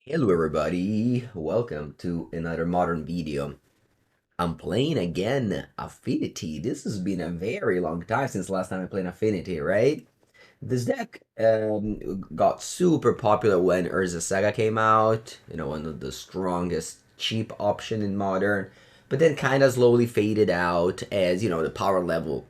Hello everybody, welcome to another modern video. I'm playing again Affinity. This has been a very long time since last time I played Affinity, right? This deck got super popular when Urza Saga came out, one of the strongest cheap option in Modern, but then kind of slowly faded out as, the power level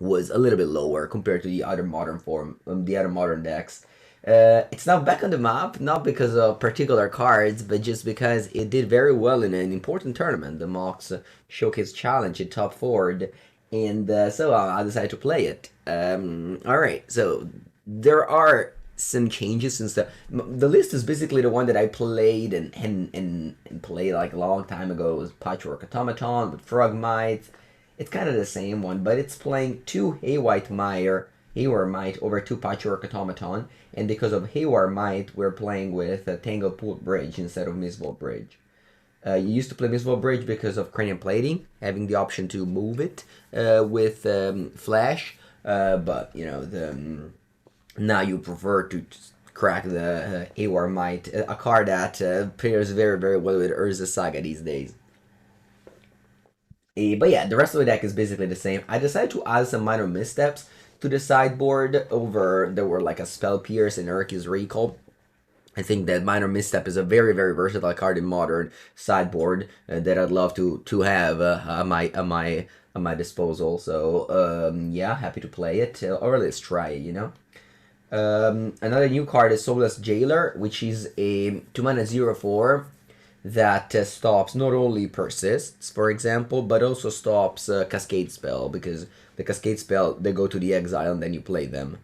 was a little bit lower compared to the other modern decks. It's now back on the map, not because of particular cards, but just because it did very well in an important tournament, the Mox Showcase Challenge at Top4, and so I decided to play it. Alright, so there are some changes since the list is basically the one that I played and played like a long time ago. It was Patchwork Automaton with Frogmite. It's kind of the same one, but it's playing two Haywire Mite over two Patchwork Automaton, and because of Haywire Mite, we're playing with Tanglepool Bridge instead of Mistvault Bridge. You used to play Mistvault Bridge because of Cranial Plating, having the option to move it with Flash, but now you prefer to crack the Haywire Mite, a card that pairs very, very well with Urza Saga these days. But yeah, the rest of the deck is basically the same. I decided to add some minor missteps to the sideboard over there were like a Spell Pierce and Hurkyl's Recall. I think that minor misstep is a very, very versatile card in modern sideboard that I'd love to have at my disposal. So yeah, happy to play it or let's try it. Another new card is Soulless Jailer, which is a 2-mana 0/4 that stops not only persists, for example, but also stops Cascade Spell, because the Cascade Spell, they go to the exile and then you play them.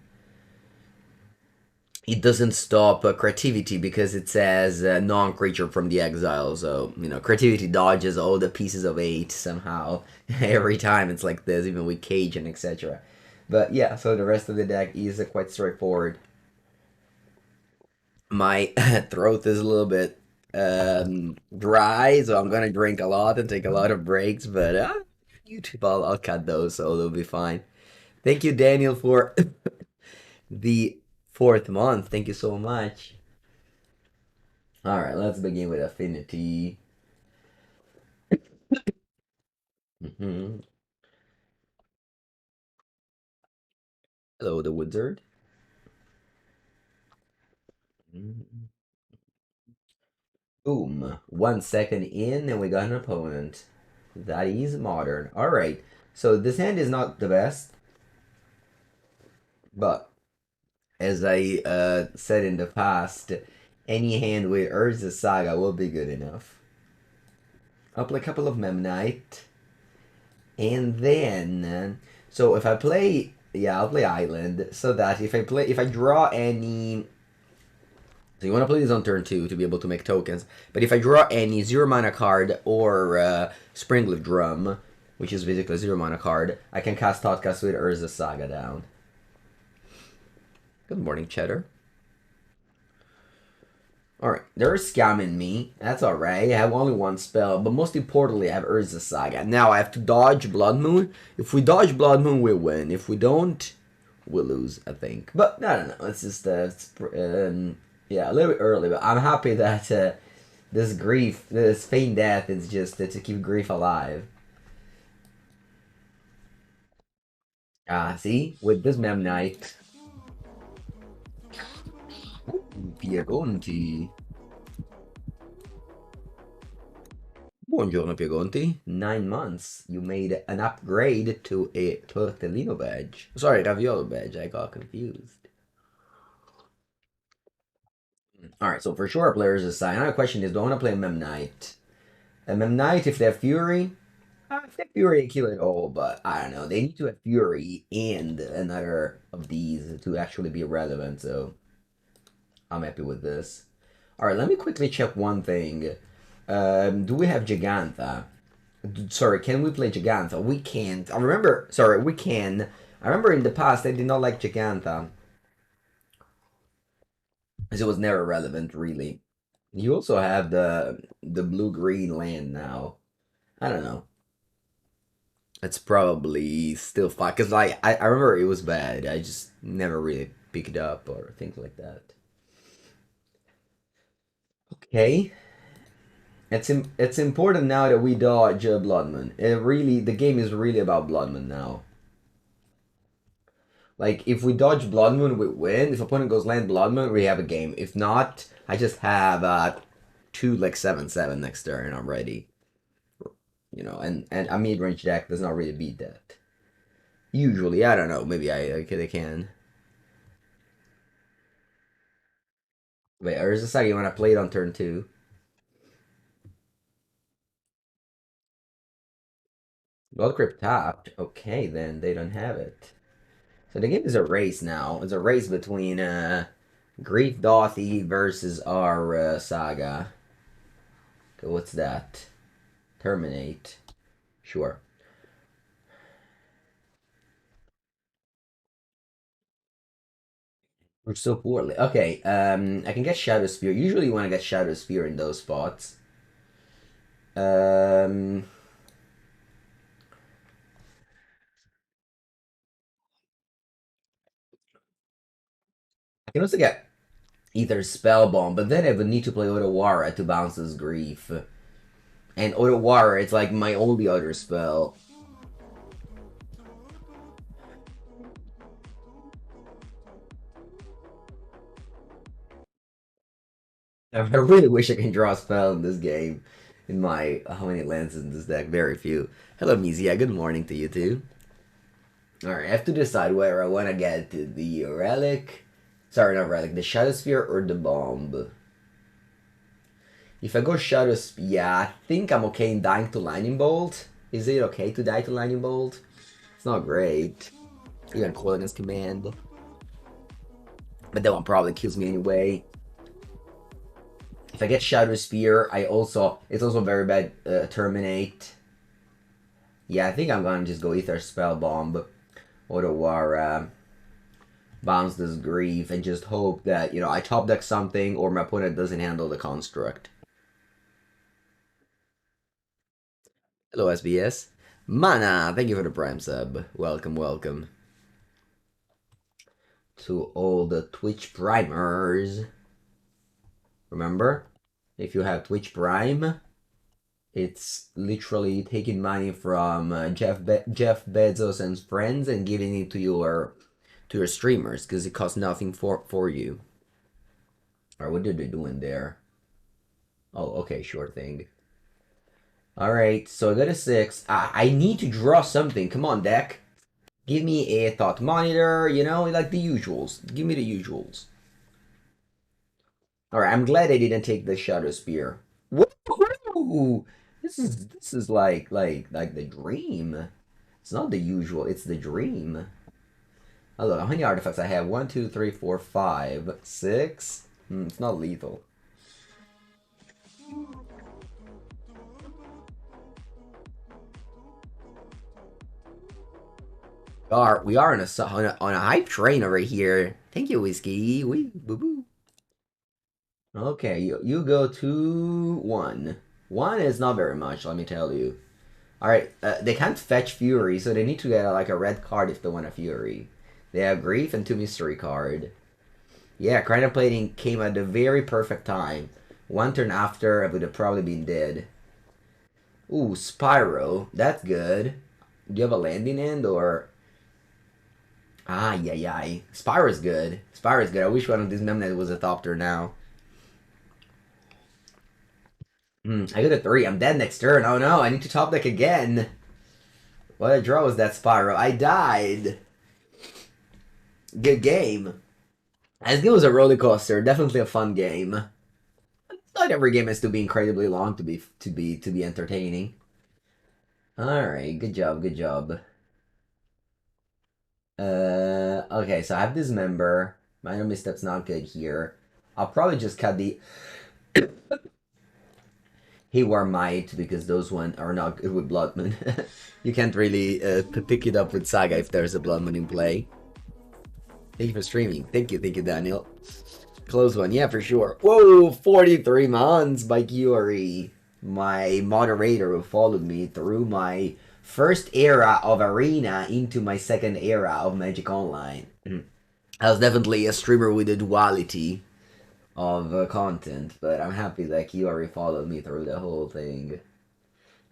It doesn't stop creativity because it says non-creature from the exile, so, creativity dodges all the pieces of 8 somehow. Every time it's like this, even with Cage and etc. But yeah, so the rest of the deck is quite straightforward. My throat is a little bit dry, so I'm gonna drink a lot and take a lot of breaks, but YouTube, I'll cut those, so they'll be fine. Thank you, Daniel, for the 4th month. Thank you so much. Alright, let's begin with Affinity. Mhm. Hello, the Wizard. Mhm. Boom. 1 second in, and we got an opponent. That is modern. Alright, so this hand is not the best, but as I said in the past, any hand with Urza Saga will be good enough. I'll play a couple of Memnite, and then so if I play, yeah, I'll play Island, so that if I draw any. So you want to play this on turn 2 to be able to make tokens, but if I draw any 0-mana card or Springleaf Drum, which is basically a 0-mana card, I can cast Thoughtcast with Urza Saga down. Good morning, Cheddar. Alright, they're scamming me. That's alright. I have only one spell, but most importantly, I have Urza Saga. Now I have to dodge Blood Moon. If we dodge Blood Moon, we win. If we don't, we'll lose, I think. But, I don't know. It's just, yeah, a little bit early, but I'm happy that this feigned death is just to keep grief alive. See? With this Memnite. Piegonti. Buongiorno Piegonti. 9 months. You made an upgrade to a tortellino badge. Sorry, raviolo badge. I got confused. Alright, so for sure players aside. Another question is, do I want to play Memnite? A Memnite, if they have Fury, if they have Fury, kill it all, but I don't know. They need to have Fury and another of these to actually be relevant, so I'm happy with this. Alright, let me quickly check one thing. Do we have Gigantha? Sorry, can we play Gigantha? We can't. I remember, sorry, we can. I remember in the past I did not like Gigantha, because it was never relevant, really. You also have the blue-green land now. I don't know. It's probably still fine, because like, I remember it was bad. I just never really picked it up or things like that. Okay. It's important now that we dodge Blood Moon. The game is really about Blood Moon now. Like, if we dodge Blood Moon, we win. If opponent goes land Blood Moon, we have a game. If not, I just have 2 like 7/7 next turn. I'm ready. You know, and a mid range deck does not really beat that. Usually, I don't know. Maybe I can. Wait, Urza Saga, you want to play it on turn 2? Blood Crypt tapped. Okay, then they don't have it. So the game is a race now. It's a race between Grief Dothy versus our Saga. Okay, what's that? Terminate. Sure. We're so poorly. Okay, I can get Shadowspear. Usually you want to get Shadowspear in those spots. Um, I can also get Aether Spellbomb, but then I would need to play Otawara to bounce this Grief. And Otawara, it's like my only other spell. I really wish I can draw a spell in this game. In my how many lands in this deck? Very few. Hello, Mizia. Good morning to you too. All right, I have to decide whether I want to get the relic. Sorry, not relic. The Shadowsphere or the bomb. If I go Shadowsphere, yeah, I think I'm okay in dying to Lightning Bolt. Is it okay to die to Lightning Bolt? It's not great. Even Coilness Command. But that one probably kills me anyway. If I get Shadowspear, it's also very bad Terminate. Yeah, I think I'm gonna just go Aether Spellbomb, Otawara, bounce this Grief, and just hope that, you know, I top deck something or my opponent doesn't handle the construct. Hello, SBS. Mana, thank you for the Prime sub. Welcome, welcome. To all the Twitch Primers. Remember, if you have Twitch Prime, it's literally taking money from Jeff Bezos and friends and giving it to your streamers because it costs nothing for you. Alright, what are they doing there? Oh, okay, sure thing. Alright, so I got a 6. I need to draw something. Come on, deck. Give me a Thought Monitor, you know, like the usuals. Give me the usuals. Alright, I'm glad I didn't take the Shadowspear. Woo! This is like the dream. It's not the usual, it's the dream. Oh, look, how many artifacts I have? 1, 2, 3, 4, 5, 6. It's not lethal. We are on a hype train over here. Thank you, Whiskey. Boo boo. Okay, you go to 1. 1 is not very much, let me tell you. Alright, they can't fetch Fury, so they need to get like a red card if they want a Fury. They have Grief and 2 Mystery card. Yeah, Cranial Plating came at the very perfect time. 1 turn after, I would have probably been dead. Ooh, Spyro. That's good. Do you have a landing end or... Ah, yeah. Spyro's good. Spyro's good. I wish one of these Memnite was a Ornithopter now. I got a 3. I'm dead next turn. Oh no, I need to top deck again. What a draw was that, Spyro. I died. Good game. As it was a roller coaster, definitely a fun game. Not every game has to be incredibly long to be entertaining. Alright, good job. Okay, so I have this member. Minor misstep's not good here. I'll probably just cut the Haywire Mite because those ones are not good with Blood Moon. You can't really pick it up with Saga if there's a Blood Moon in play. Thank you for streaming. Thank you, Daniel. Close one, yeah, for sure. Whoa, 43 months by Kiori. My moderator who followed me through my first era of Arena into my second era of Magic Online. I was definitely a streamer with a duality. of content, but I'm happy that you already followed me through the whole thing.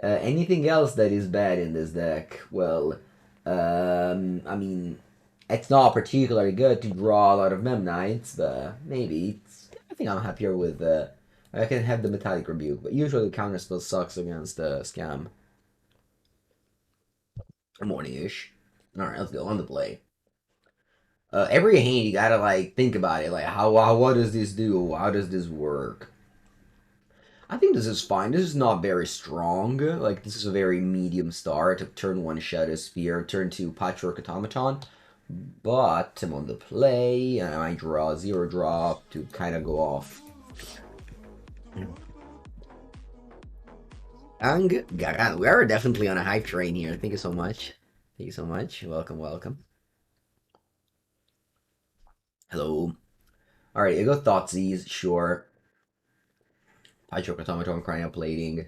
Anything else that is bad in this deck? Well, I mean, it's not particularly good to draw a lot of Memnites, but maybe. I think I'm happier with. I can have the Metallic Rebuke, but usually the counterspell sucks against the Scam. Morning-ish. Alright, let's go on the play. Every hand you gotta like think about it, like how what does this do? How does this work? I think this is fine. This is not very strong. Like this is a very medium start. Turn 1 Shadowspear, turn 2 Patchwork Automaton. But I'm on the play, and I might draw 0 drop to kind of go off. We are definitely on a hype train here. Thank you so much. Thank you so much. Welcome, welcome. Hello. Alright, you go Thoughtseize, sure. Patchwork Automaton, Cranial Plating.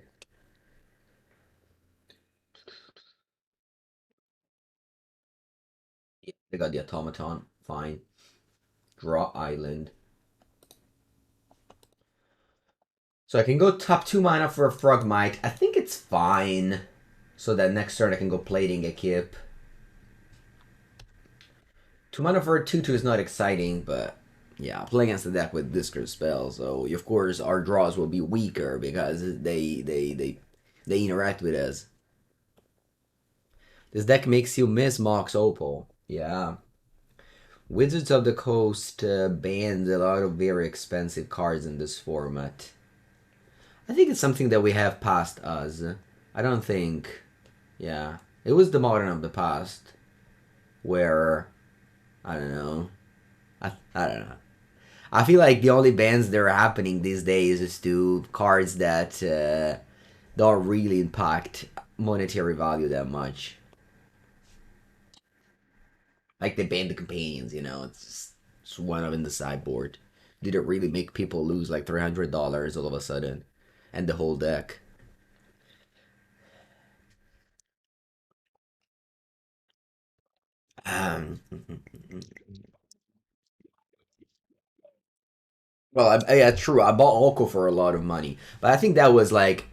Yeah, they got the Automaton, fine. Draw Island. So I can go top 2 mana for a Frogmite. I think it's fine. So that next turn I can go Plating a Kip. 2 mana for a 2/2 is not exciting, but yeah, play against the deck with Discard Spell, so of course our draws will be weaker because they interact with us. This deck makes you miss Mox Opal. Yeah. Wizards of the Coast banned a lot of very expensive cards in this format. I think it's something that we have past us. I don't think... Yeah. It was the Modern of the past. Where... I don't know. I don't know. I feel like the only bans that are happening these days is to cards that don't really impact monetary value that much. Like they banned the companions, you know, it's one of in the sideboard. Did it really make people lose like $300 all of a sudden, and the whole deck? Um, well, yeah, true. I bought Oko for a lot of money, but I think that was like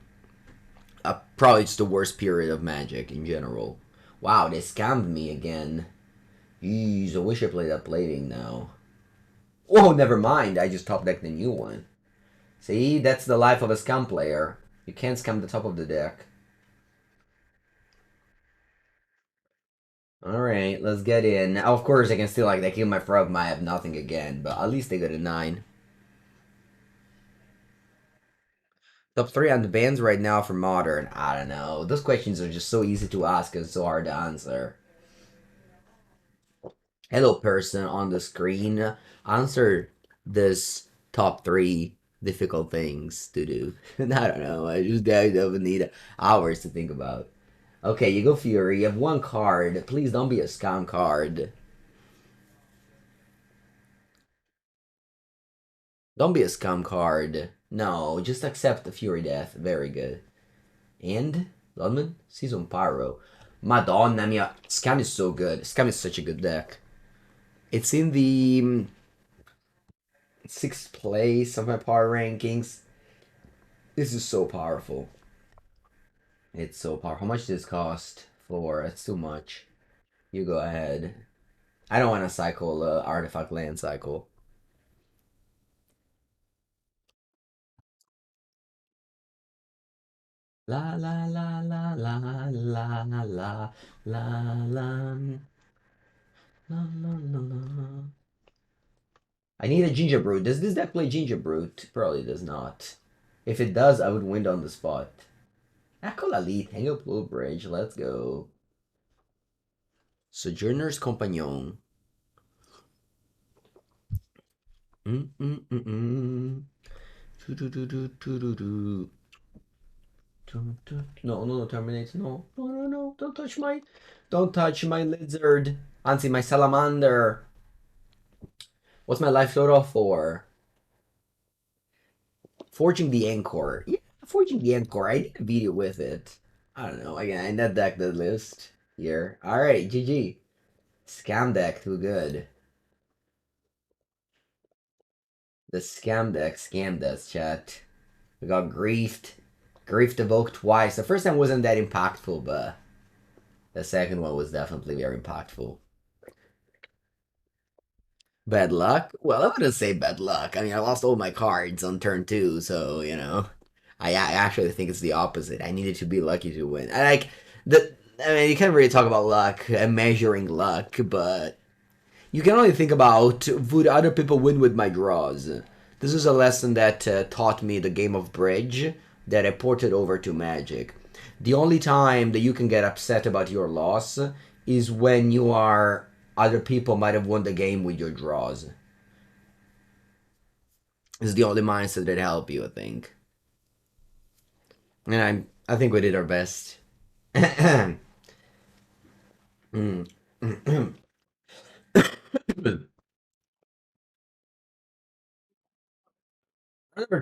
probably just the worst period of Magic in general. Wow, they scammed me again. Jeez, I wish I played that plating now. Oh, never mind. I just top decked the new one. See, that's the life of a scam player. You can't scam the top of the deck. Alright, let's get in. Now, of course, I can still, like, they kill my frog, might have nothing again, but at least they got a 9. Top 3 on the bands right now for Modern. I don't know. Those questions are just so easy to ask and so hard to answer. Hello, person on the screen. Answer this top 3 difficult things to do. I don't know. I don't need hours to think about. Okay, you go Fury. You have 1 card. Please don't be a scam card. Don't be a scum card. No, just accept the Fury Death. Very good. And Ludman, Season Pyro. Madonna mia, Scam is so good. Scam is such a good deck. It's in the 6th place of my power rankings. This is so powerful. It's so powerful. How much does this cost? 4. It's too much. You go ahead. I don't want to cycle artifact land cycle. La la la la la la la la la la la la la. I need a Gingerbrute. Does this deck play Gingerbrute? Probably does not. If it does, I would win on the spot. Acolyte, Tanglepool Bridge, let's go. Sojourner's Compagnon. Mm -mm -mm -mm. Do -do -do -do -do -do -do. No, no, no, terminate. No, no, no, no. Don't touch my lizard. Anzi, my salamander. What's my life total for? Forging the Anchor. Yeah, Forging the Anchor. I did a video with it. I don't know. Again, in that deck, the list here. Alright, GG. Scam deck, too good. The scam deck scammed us, chat. We got griefed. Griefed evoked twice. The first time wasn't that impactful, but the second one was definitely very impactful. Bad luck? Well, I wouldn't say bad luck. I mean, I lost all my cards on turn two, so, you know. I actually think it's the opposite. I needed to be lucky to win. I like the. I mean, you can't really talk about luck and measuring luck, but you can only think about would other people win with my draws. This is a lesson that taught me the game of bridge that I ported over to Magic. The only time that you can get upset about your loss is when you are other people might have won the game with your draws. This is the only mindset that help you, I think. And I think we did our best. Number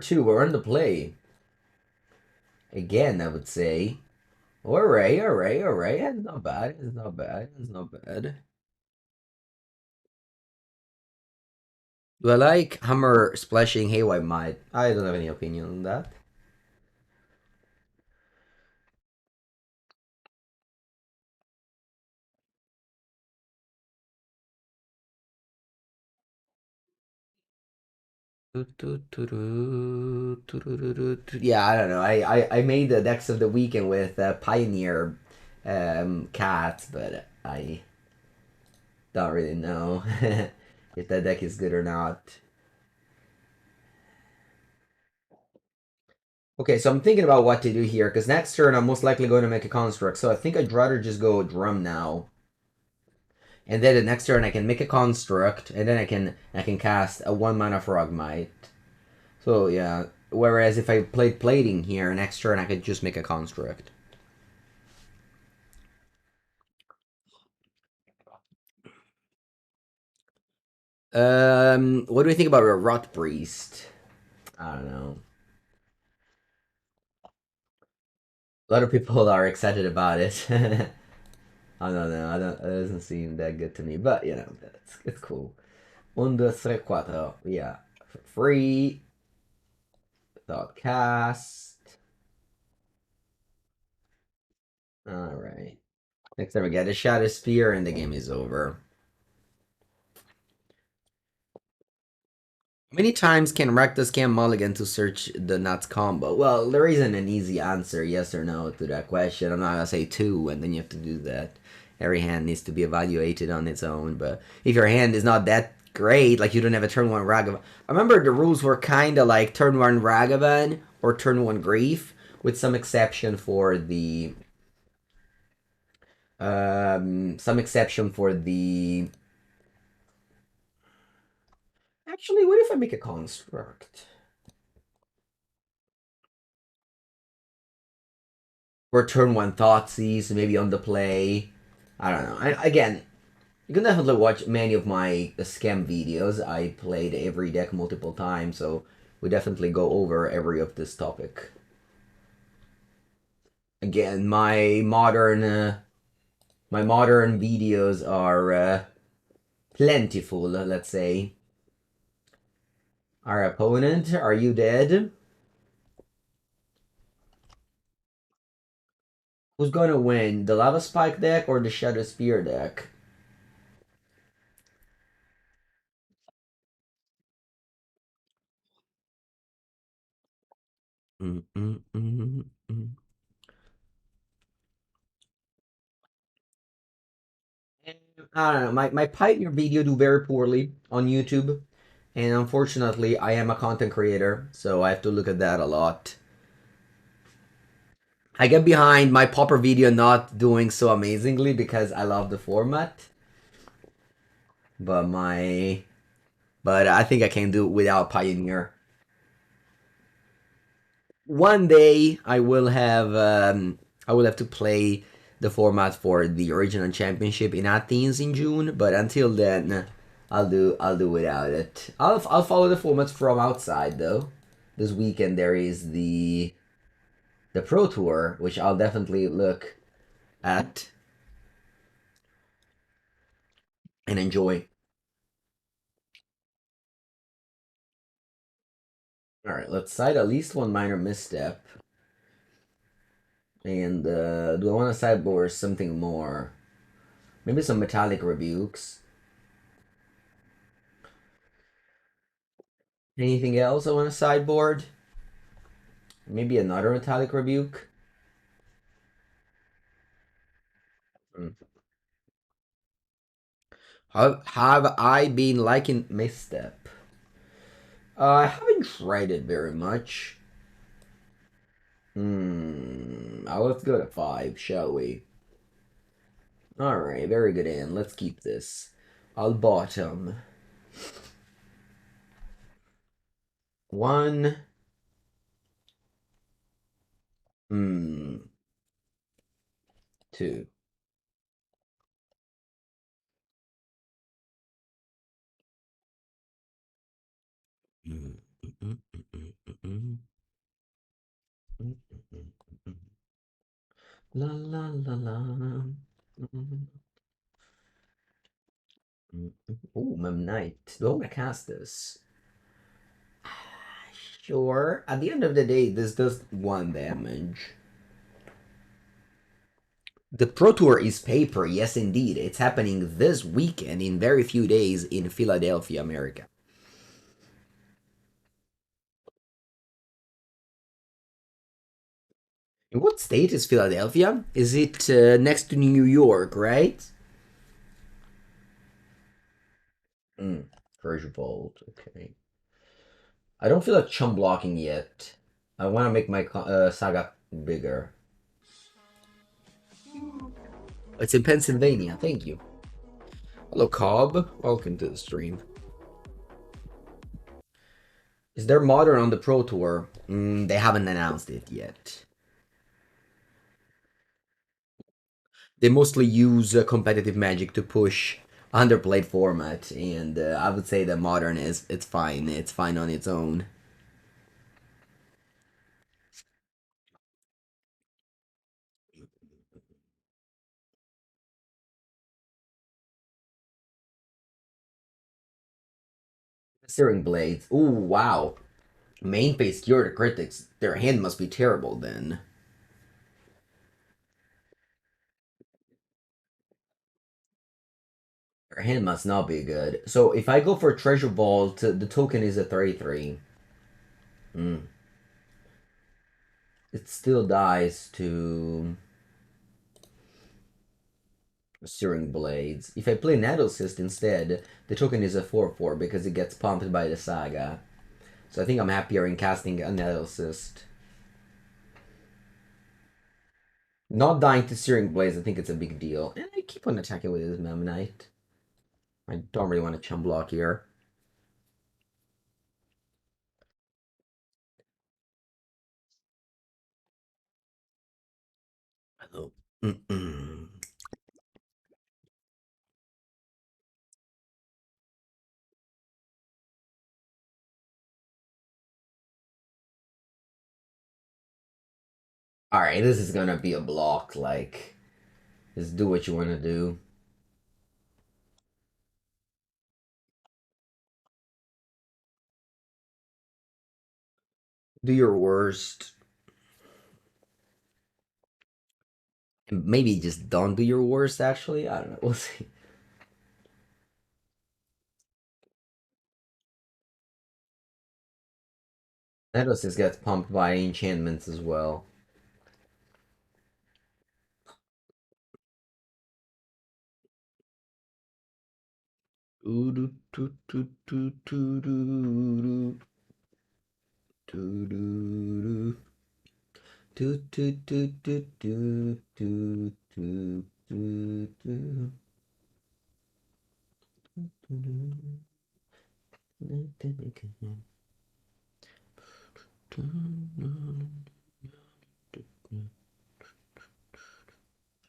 two, we're on the play. Again, I would say. Alright, alright, alright. It's not bad. It's not bad. It's not bad. Do I like Hammer splashing Haywire Mite? I don't have any opinion on that. Yeah, I don't know. I made the decks of the weekend with Pioneer Cat, but I don't really know if that deck is good or not. Okay, so I'm thinking about what to do here, because next turn I'm most likely going to make a construct, so I think I'd rather just go drum now. And then the next turn I can make a construct, and then I can cast a 1-mana Frogmite. So yeah, whereas if I played plating here, next turn I could just make a construct. What do we think about a Rot Priest? I don't know. A lot of people are excited about it. I don't know. I don't. It doesn't seem that good to me, but you know, it's cool. 1, 2, 3, 4. Yeah, for free. Thoughtcast. All right. Next time we get a Shadowspear, and the game is over. How many times can Rakdos scam Mulligan to search the nuts combo? Well, there isn't an easy answer, yes or no, to that question. I'm not gonna say two, and then you have to do that. Every hand needs to be evaluated on its own. But if your hand is not that great, like you don't have a turn one Ragavan. I remember the rules were kind of like turn one Ragavan or turn one Grief, with some exception for the some exception for the. Actually, what if I make a construct? Or turn one Thoughtseize, maybe on the play. I don't know. Again, you can definitely watch many of my scam videos. I played every deck multiple times, so we definitely go over every of this topic. Again, my modern videos are plentiful. Let's say. Our opponent, are you dead? Who's going to win, the Lava Spike deck or the Shadowspear deck? Mm, mm, mm, mm. I don't know. My Pioneer video do very poorly on YouTube, and unfortunately, I am a content creator, so I have to look at that a lot. I get behind my Popper video not doing so amazingly because I love the format, but I think I can do it without Pioneer. One day I will have to play the format for the original championship in Athens in June, but until then I'll do without it. I'll follow the formats from outside though. This weekend there is the Pro Tour, which I'll definitely look at and enjoy. Alright, let's cite at least one minor misstep. And do I want to sideboard something more? Maybe some Metallic Rebukes. Anything else I want to sideboard? Maybe another Metallic Rebuke? Hmm. Have I been liking Misstep? I haven't tried it very much. Let's go to 5, shall we? Alright, very good hand. Let's keep this. I'll bottom. 1. Hmm. 2. La la la la. Oh, Memnite. Do I want to cast this? Sure. At the end of the day, this does 1 damage. The Pro Tour is paper, yes indeed. It's happening this weekend in very few days in Philadelphia, America. In what state is Philadelphia? Is it next to New York, right? Treasure Vault, okay. I don't feel like chum blocking yet. I want to make my saga bigger. It's in Pennsylvania, thank you. Hello, Cobb. Welcome to the stream. Is there Modern on the Pro Tour? They haven't announced it yet. They mostly use competitive Magic to push underplayed format, and I would say that Modern it's fine. It's fine on its own. Searing Blades. Ooh, wow. Main phase cure to critics. Their hand must be terrible then. Their hand must not be good. So if I go for Treasure Vault, the token is a 33. It still dies to Searing Blades. If I play Nettlecyst instead, the token is a 4/4 because it gets pumped by the Saga. So I think I'm happier in casting a Nettlecyst. Not dying to Searing Blades, I think it's a big deal. And I keep on attacking with his Memnite. I don't really want to chum block here. Hello. Alright, this is gonna be a block, like, just do what you want to do. Do your worst. Maybe just don't do your worst, actually. I don't know. We'll see. Nettlecyst gets pumped by enchantments as well.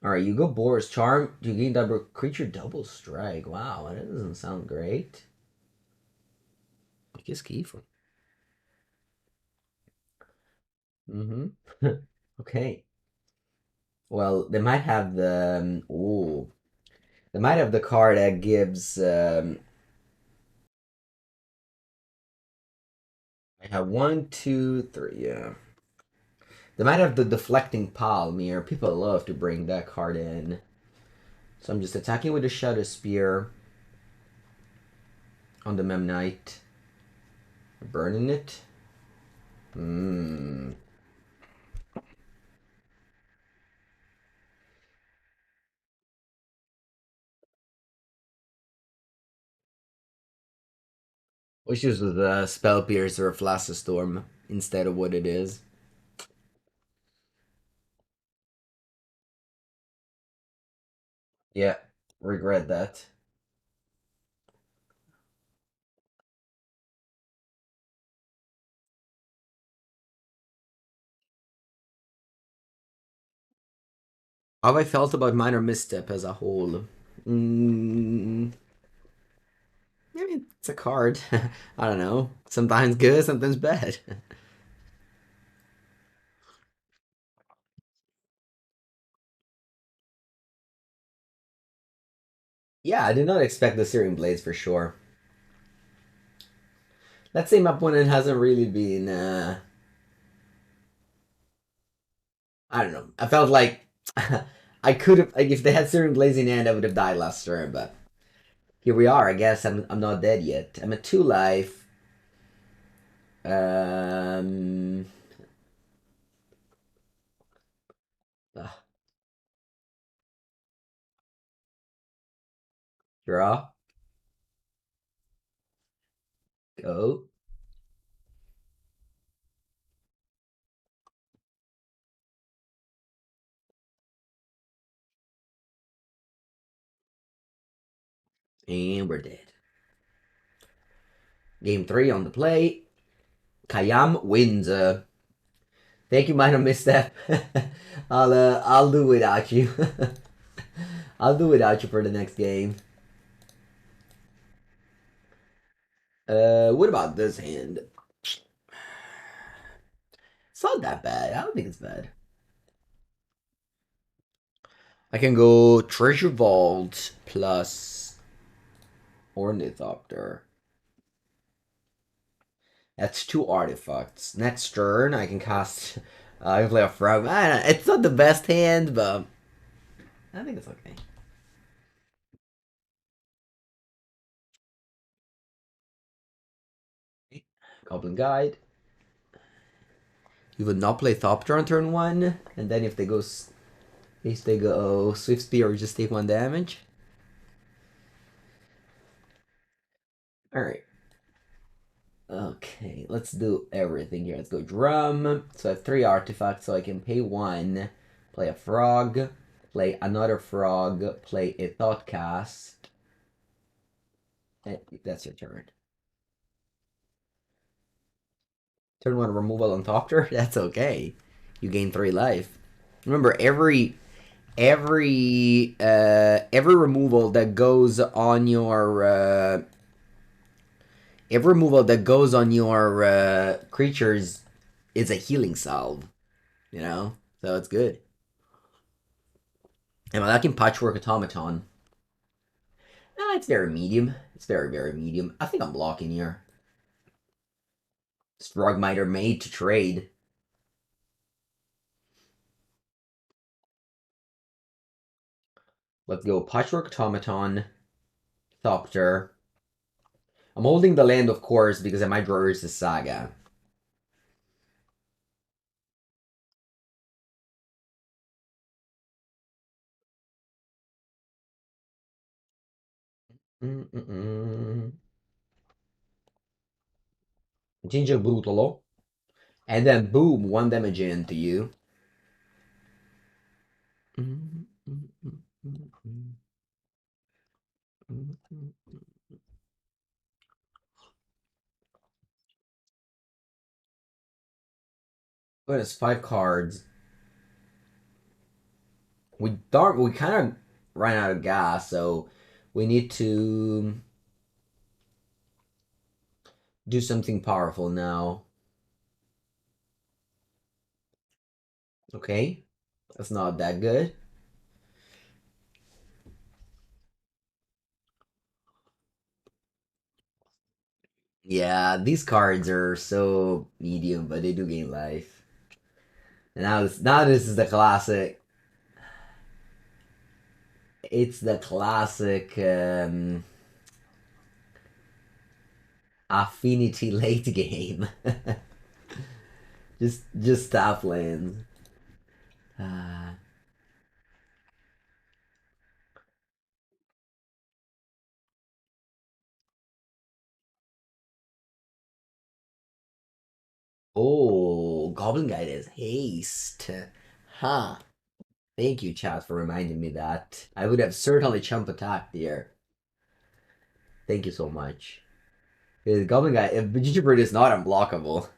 Alright, you go Boris Charm, you gain double creature double strike. Wow, that doesn't sound great. I guess Kiefer. Okay. Well, they might have the ooh. They might have the card that gives I have one, two, three, yeah. They might have the deflecting palm here. People love to bring that card in. So I'm just attacking with the Shadowspear on the Memnite. Burning it. Hmm. Wish this was a Spell Piercer or Flash Storm instead of what it is. Yeah, regret that. How have I felt about Minor Misstep as a whole? Mm, I mean, it's a card. I don't know. Sometimes good, sometimes bad. Yeah, I did not expect the Searing Blades for sure. That same opponent hasn't really been. I don't know. I felt like I could have, like, if they had Searing Blades in hand, I would have died last turn. But here we are. I guess I'm not dead yet. I'm at 2 life. Um, ah, draw. Go. And we're dead. Game 3 on the play. Kayam wins. Thank you, Minor Misstep. I'll do without you. I'll do without you for the next game. What about this hand? It's not that bad. I don't think it's bad. I can go Treasure Vault plus Ornithopter. That's 2 artifacts. Next turn, I can cast. I can play a Frog. I don't know. It's not the best hand, but I think it's okay. Goblin Guide. You would not play Thopter on turn 1, and then if they go Swift Spear, you just take 1 damage. Alright. Okay, let's do everything here. Let's go Drum. So I have 3 artifacts, so I can pay 1, play a Frog, play another Frog, play a Thoughtcast. And that's your turn. Turn 1 removal on Thopter? That's okay. You gain 3 life. Remember, every removal that goes on your creatures is a healing salve, you know? So it's good. And I like Patchwork Automaton. It's very medium. It's very, very medium. I think I'm blocking here. Frogmite are made to trade. Let's go Patchwork Automaton, Thopter. I'm holding the land, of course, because I might draw Urza Saga. Gingerbrute. And then boom, 1 damage into you. But it's 5 cards. We kind of ran out of gas, so we need to do something powerful now. Okay, that's not that good. Yeah, these cards are so medium, but they do gain life. And now this is the classic. It's the classic Affinity late game. just top lands. Uh, oh, Goblin Guide is haste. Huh. Thank you, chat, for reminding me that. I would have certainly chump attacked here. Thank you so much. The Goblin Guy, if Gingerbrute is not unblockable.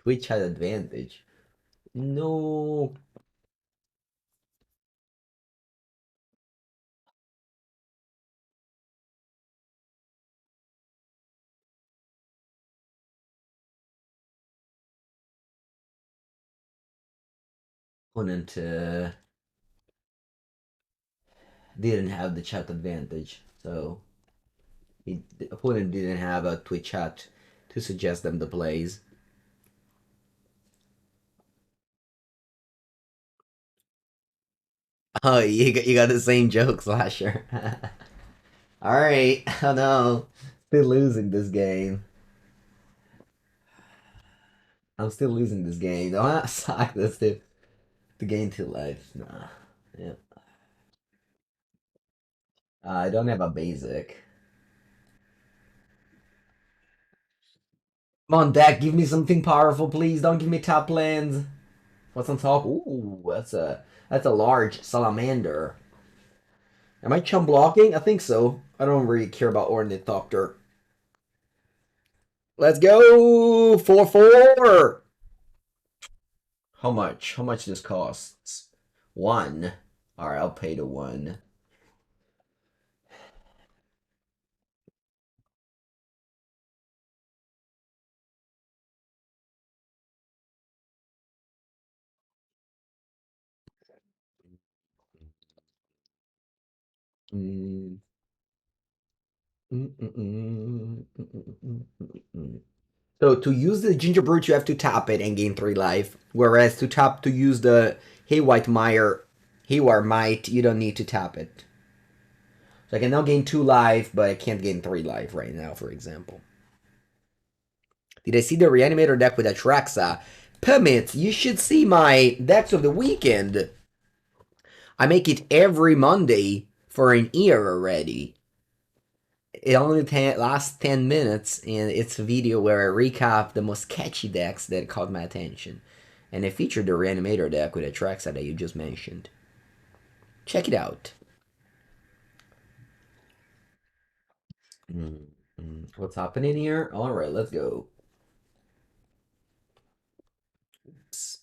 Twitch had advantage. No. Opponent didn't have the chat advantage, so the opponent didn't have a Twitch chat to suggest them the plays. Oh, you got the same joke, Slasher. All right. Oh no, still losing this game. I'm still losing this game. Don't I suck this to gain 2 life. Nah. Yeah. I don't have a basic. Come on, deck, give me something powerful, please. Don't give me top lands. What's on top? Ooh, that's a large salamander. Am I chum blocking? I think so. I don't really care about Ornithopter. Let's go! 4-4! How much? How much this costs? 1. Alright, I'll pay the 1. Mm. So to use the Gingerbrute, you have to tap it and gain 3 life. Whereas to use the Haywire Mite, you don't need to tap it. So I can now gain 2 life, but I can't gain 3 life right now, for example. Did I see the Reanimator deck with Atraxa? Permits, you should see my decks of the weekend. I make it every Monday for an year already. It only lasts 10 minutes, and it's a video where I recap the most catchy decks that caught my attention. And I featured the Reanimator deck with Atraxa that you just mentioned. Check it out. What's happening here? Alright, let's go. Oops.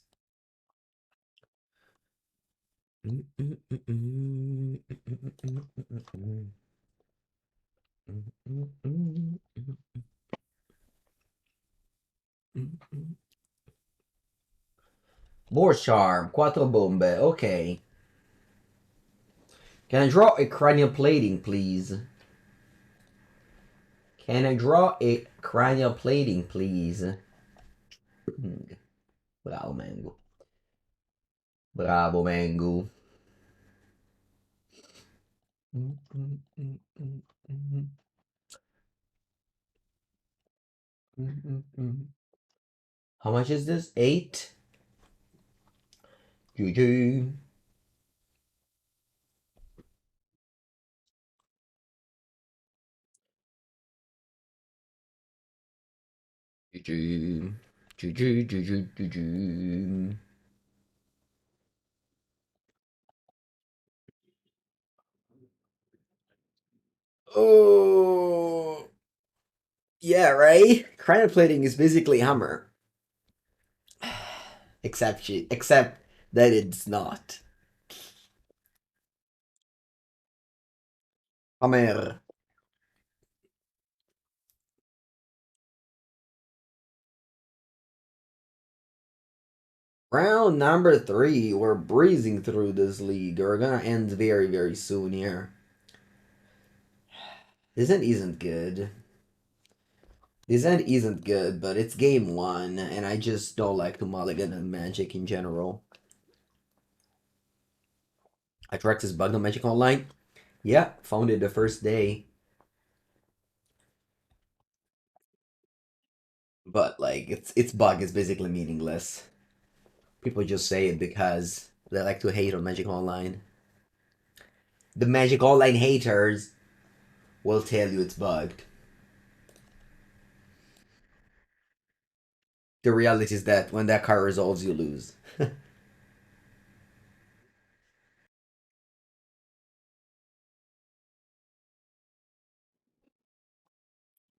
More charm, quattro bombe, okay. Can I draw a cranial plating, please? Can I draw a cranial plating, please? Bravo, Mango. Bravo, Mango. How much is this? 8? GG. GG. GG, GG, GG. Oh. Yeah, right? Cranial plating is basically hammer. Except that it's not. Hammer. Round number 3. We're breezing through this league. We're gonna end very, very soon here. This end isn't good. This end isn't good, but it's game one, and I just don't like to mulligan and Magic in general. Atraxis bugged on Magic Online? Yeah, found it the first day. But like its bug is basically meaningless. People just say it because they like to hate on Magic Online. The Magic Online haters will tell you it's bugged. The reality is that when that card resolves, you lose.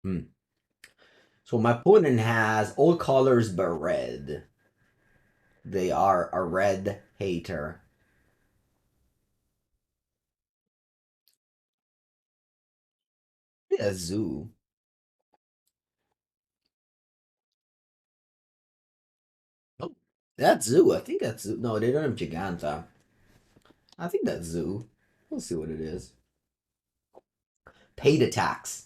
Hmm. So my opponent has all colors but red. They are a red hater. Yeah, zoo. Oh, that's zoo. I think that's zoo. No, they don't have Giganta. I think that's zoo. We'll see what it is. Paid attacks.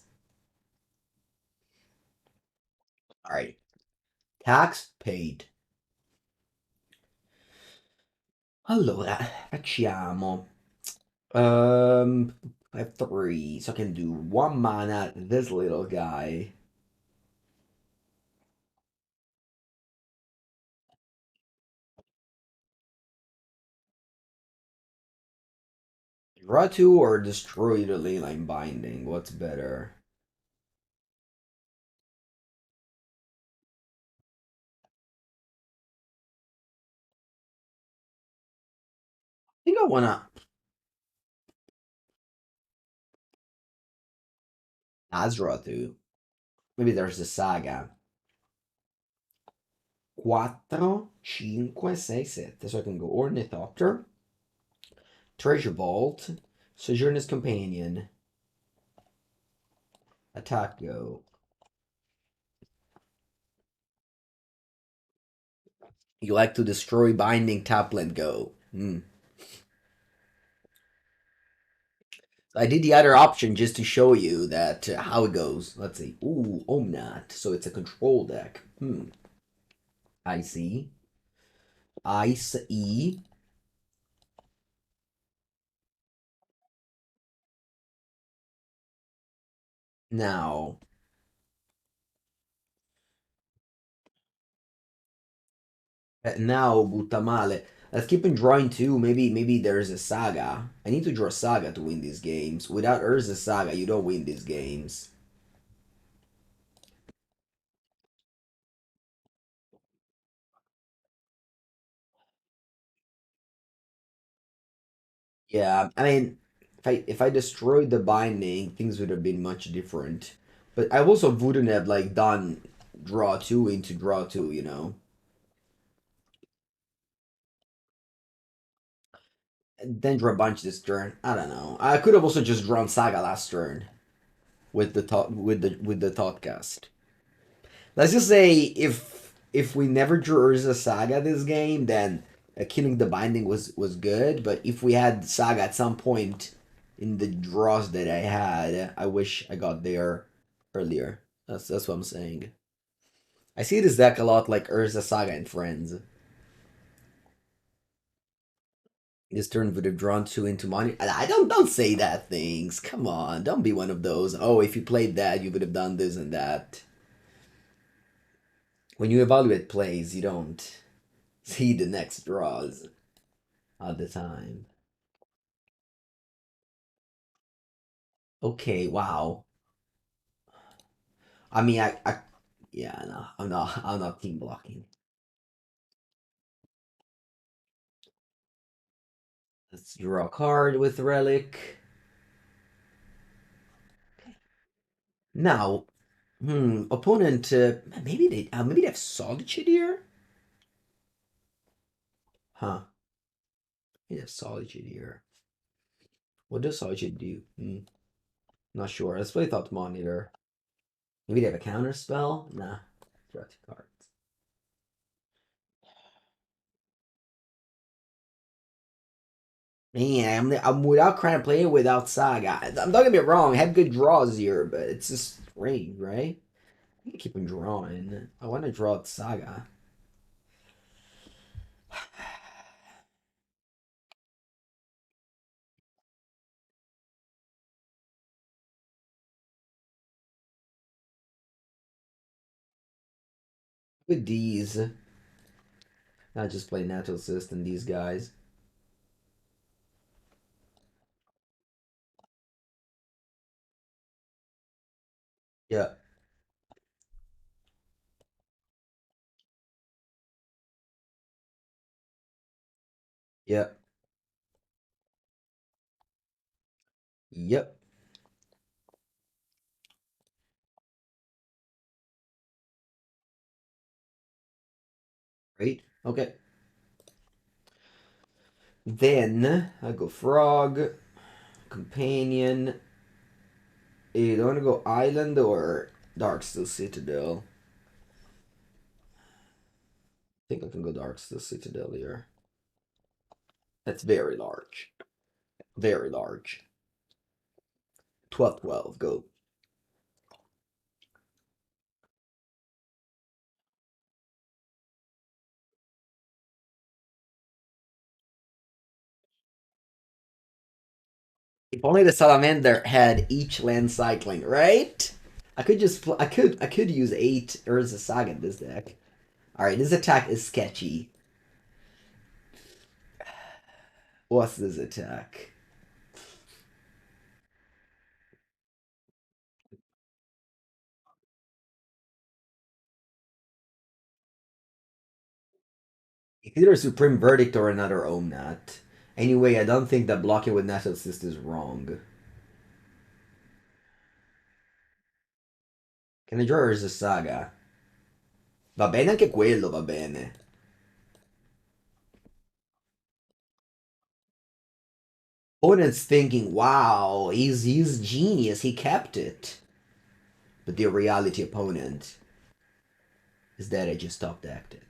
All right. Tax paid. Allora, facciamo. I have three, so I can do one mana. This little guy. Draw two or destroy the leyline binding. What's better? I think I wanna. Draw two. Maybe there's the saga. 4, 5, 6, 7. So I can go Ornithopter, Treasure Vault, Sojourner's Companion, Attack Go. You like to destroy binding Tapland Go. Hmm. I did the other option just to show you that how it goes. Let's see. Ooh, Omnat. So it's a control deck. Hmm. I see. Ice E. Now, now butta male. Let's keep on drawing too. Maybe there's a saga. I need to draw a saga to win these games. Without Urza Saga, you don't win these games. Yeah, I mean, if I destroyed the binding, things would have been much different. But I also wouldn't have like done draw two into draw two, you know. Then draw a bunch this turn. I don't know. I could have also just drawn Saga last turn with the Thoughtcast. Let's just say if we never drew Urza Saga this game, then killing the binding was good. But if we had Saga at some point in the draws that I had, I wish I got there earlier. That's what I'm saying. I see this deck a lot like Urza Saga and Friends. This turn would have drawn two into money. I don't say that things. Come on, don't be one of those. Oh, if you played that, you would have done this and that. When you evaluate plays, you don't see the next draws all the time. Okay, wow. I mean, yeah, no, I'm not team blocking. Let's draw a card with Relic. Now, opponent, maybe they have Solitude here? Huh, maybe they have Solitude here. What does Solitude do? Not sure. Let's play Thought Monitor. Maybe they have a counter spell? Nah, draw two cards. Man, I'm without Cranial Plating, without Saga. I'm not gonna be wrong. I have good draws here, but it's just range, right? I keep on drawing. I want to draw Saga. With these, not just play Nettlecyst and these guys. Yeah, yeah, yep. Right. Okay. Then I go Frog, Companion. Do you want to go Island or Darksteel Citadel? I think I can go Darksteel Citadel here. That's very large. Very large. 12, go. If only the Salamander had each land cycling, right? I could just I could use 8 Urza Saga in this deck. Alright, this attack is sketchy. What's this attack? It's either Supreme Verdict or another Omnat. Anyway, I don't think that blocking with Nettlecyst is wrong. Can I draw Urza Saga? Va bene anche quello, va bene. Opponent's thinking, wow, he's genius, he kept it. But the reality opponent is that I just top decked it.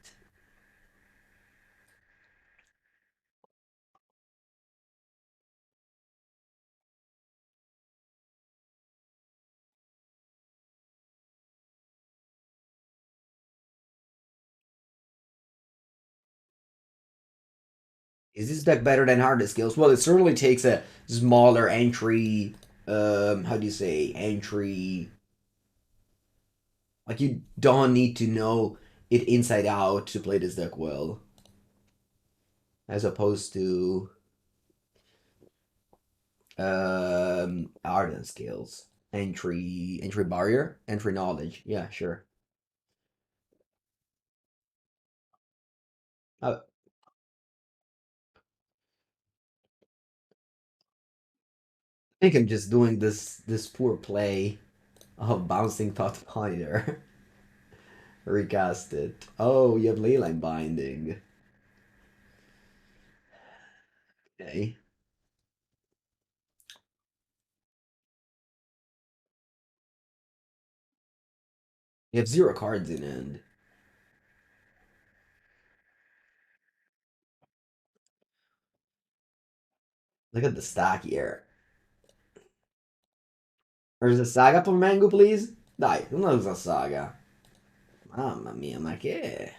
Is this deck better than Hardest Skills? Well, it certainly takes a smaller entry. How do you say entry? Like you don't need to know it inside out to play this deck well, as opposed to Ardent Skills. Entry barrier, entry knowledge. Yeah, sure. I think I'm just doing this poor play of bouncing Thought Monitor. Recast it. Oh, you have Leyline Binding. Okay. You have 0 cards in end. Look at the stack here. There's a saga per Mango, please? Dai, non usa saga. Mamma mia, ma che è?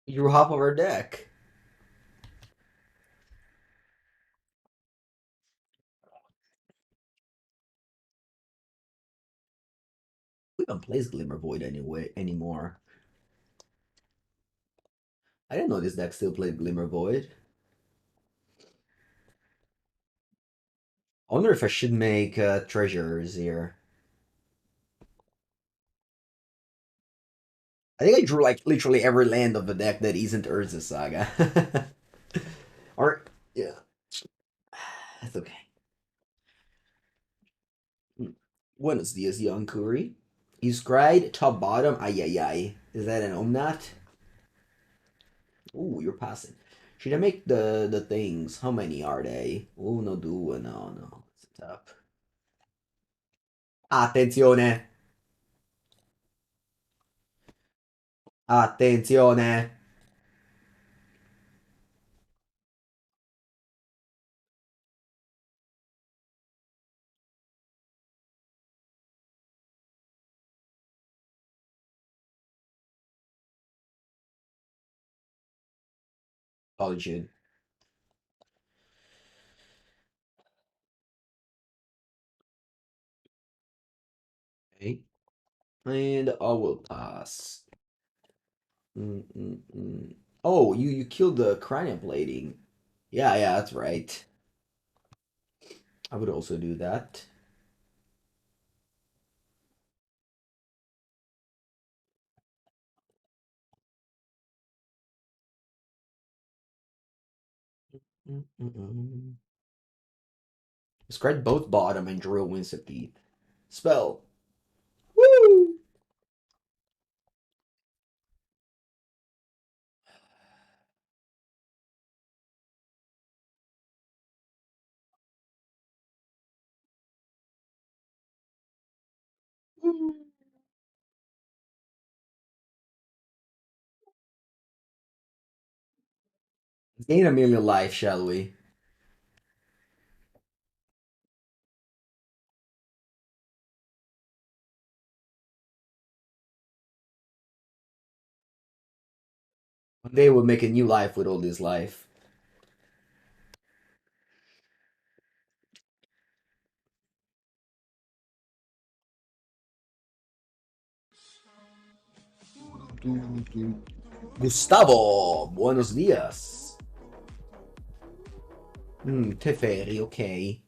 You drew half of our deck. We don't play Glimmervoid anyway anymore. I didn't know this deck still played Glimmervoid. I wonder if I should make treasures here. I think I drew like literally every land of the deck that isn't Urza Saga. Or yeah, that's okay. Buenos dias, young Curry. He's cried top bottom. Ay ay ay. Is that an Omnat? Ooh, you're passing. Should I make the things? How many are they? Uno, due, no, no. It's up. Attenzione. Attenzione! Solitude. Okay. And I will pass. Oh, you killed the Cranial Plating. Yeah, yeah, that's right. I would also do that. Discard both bottom and drill Winston Teeth. Spell. Woo! Gain a million life, shall we? One day we'll make a new life with all this life. Gustavo, buenos días. Teferi, okay.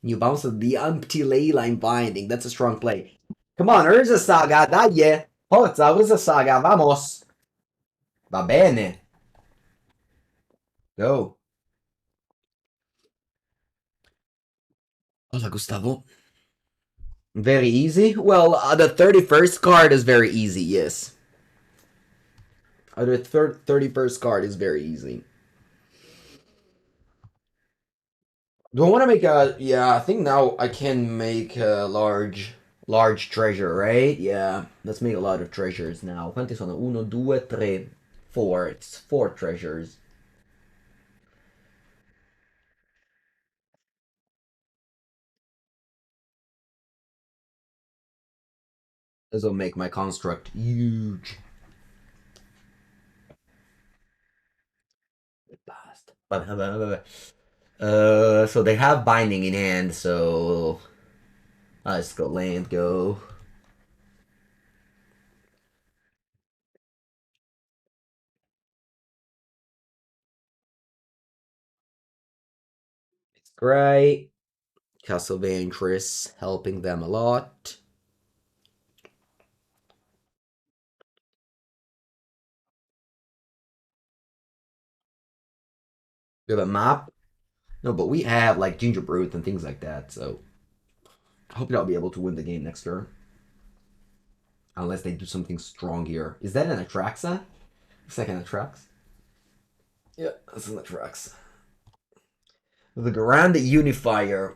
You bounce the empty ley line binding. That's a strong play. Come on, Urza Saga, dai! Forza, Urza Saga, vamos! Va bene. Go. Hola, Gustavo. Very easy? Well, the 31st card is very easy, yes. The 31st card is very easy. Do I want to make a... Yeah, I think now I can make a large treasure, right? Yeah, let's make a lot of treasures now. Quanti sono? 1, 2, 3, 4. It's 4 treasures. This will make my construct huge. So they have binding in hand, so let's go land, go. It's great. Castle of Interest, helping them a lot. We have a map. No, but we have like Gingerbrute and things like that, so I hope I'll be able to win the game next turn. Unless they do something strong here. Is that an Atraxa? Looks like an Atrax. Yeah, that's an Atrax. The Grand Unifier.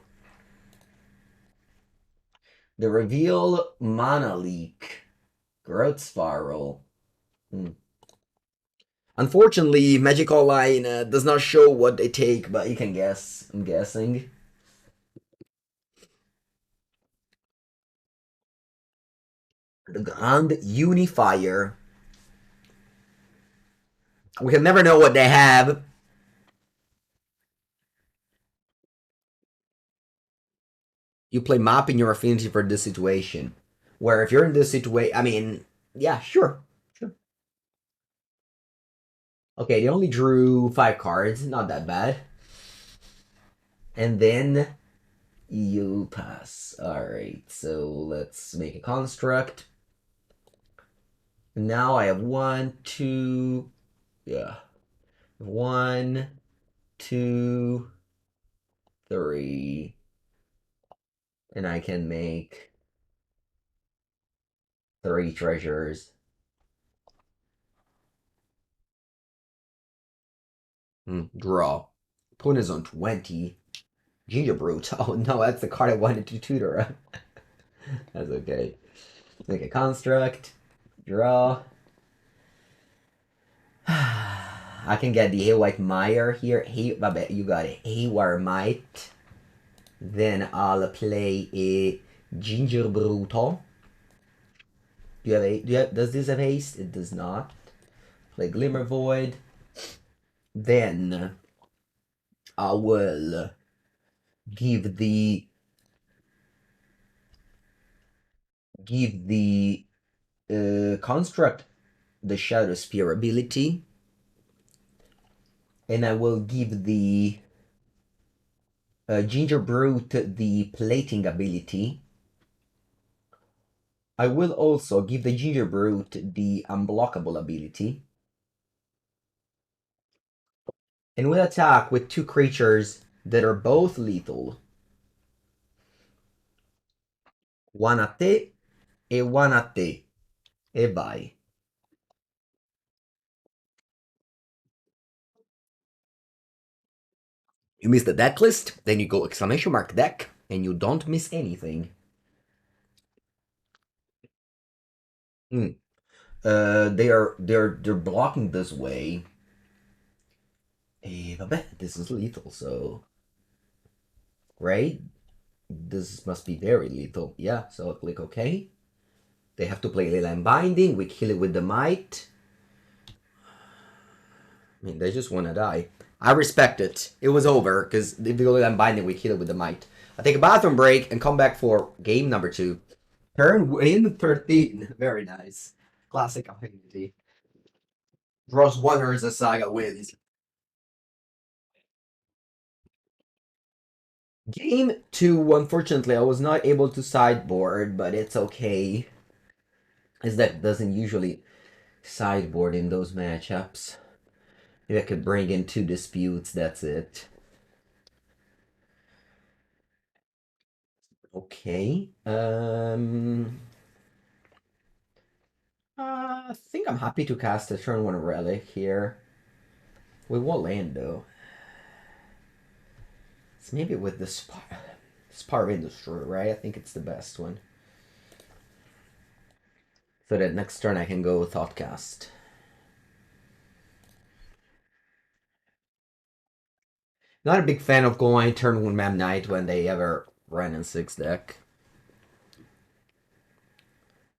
The Reveal Mana Leak. Growth Spiral. Unfortunately, Magic Online does not show what they take, but you can guess. I'm guessing. The Grand Unifier. We can never know what they have. You play mapping your affinity for this situation. Where if you're in this situation, I mean, yeah, sure. Okay, they only drew 5 cards, not that bad. And then you pass. Alright, so let's make a construct. Now I have 1, 2, yeah. 1, 2, 3. And I can make 3 treasures. Draw. Opponent is on 20. Gingerbrute. Oh no, that's the card I wanted to tutor. That's okay. Make a construct. Draw. I can get the Haywire Mite here. You got a Haywire Mite. Then I'll play a Gingerbrute. Does this have haste? It does not. Play Glimmervoid. Then I will give the construct the Shadowspear ability, and I will give the Gingerbrute the plating ability. I will also give the Gingerbrute the unblockable ability. And will attack with two creatures that are both lethal. One a te e one a te. E vai. You miss the deck list, then you go exclamation mark deck, and you don't miss anything. They're blocking this way. Vabbè, this is lethal, so right? This must be very lethal. Yeah, so I'll click OK. They have to play Leyline Binding. We kill it with the Mite. I mean, they just want to die. I respect it. It was over, because if they go Leyline Binding, we kill it with the Mite. I take a bathroom break and come back for game number 2. Turn win 13. Very nice. Classic Affinity. Draws one Urza Saga wins. Game 2, unfortunately, I was not able to sideboard, but it's okay. His deck doesn't usually sideboard in those matchups. Maybe I could bring in 2 disputes, that's it. Okay. I think I'm happy to cast a turn 1 Relic here. With what land, though? It's maybe with the Spire of Industry, right? I think it's the best one. So that next turn I can go Thoughtcast. Not a big fan of going turn 1 Memnite when they ever run in 6 deck.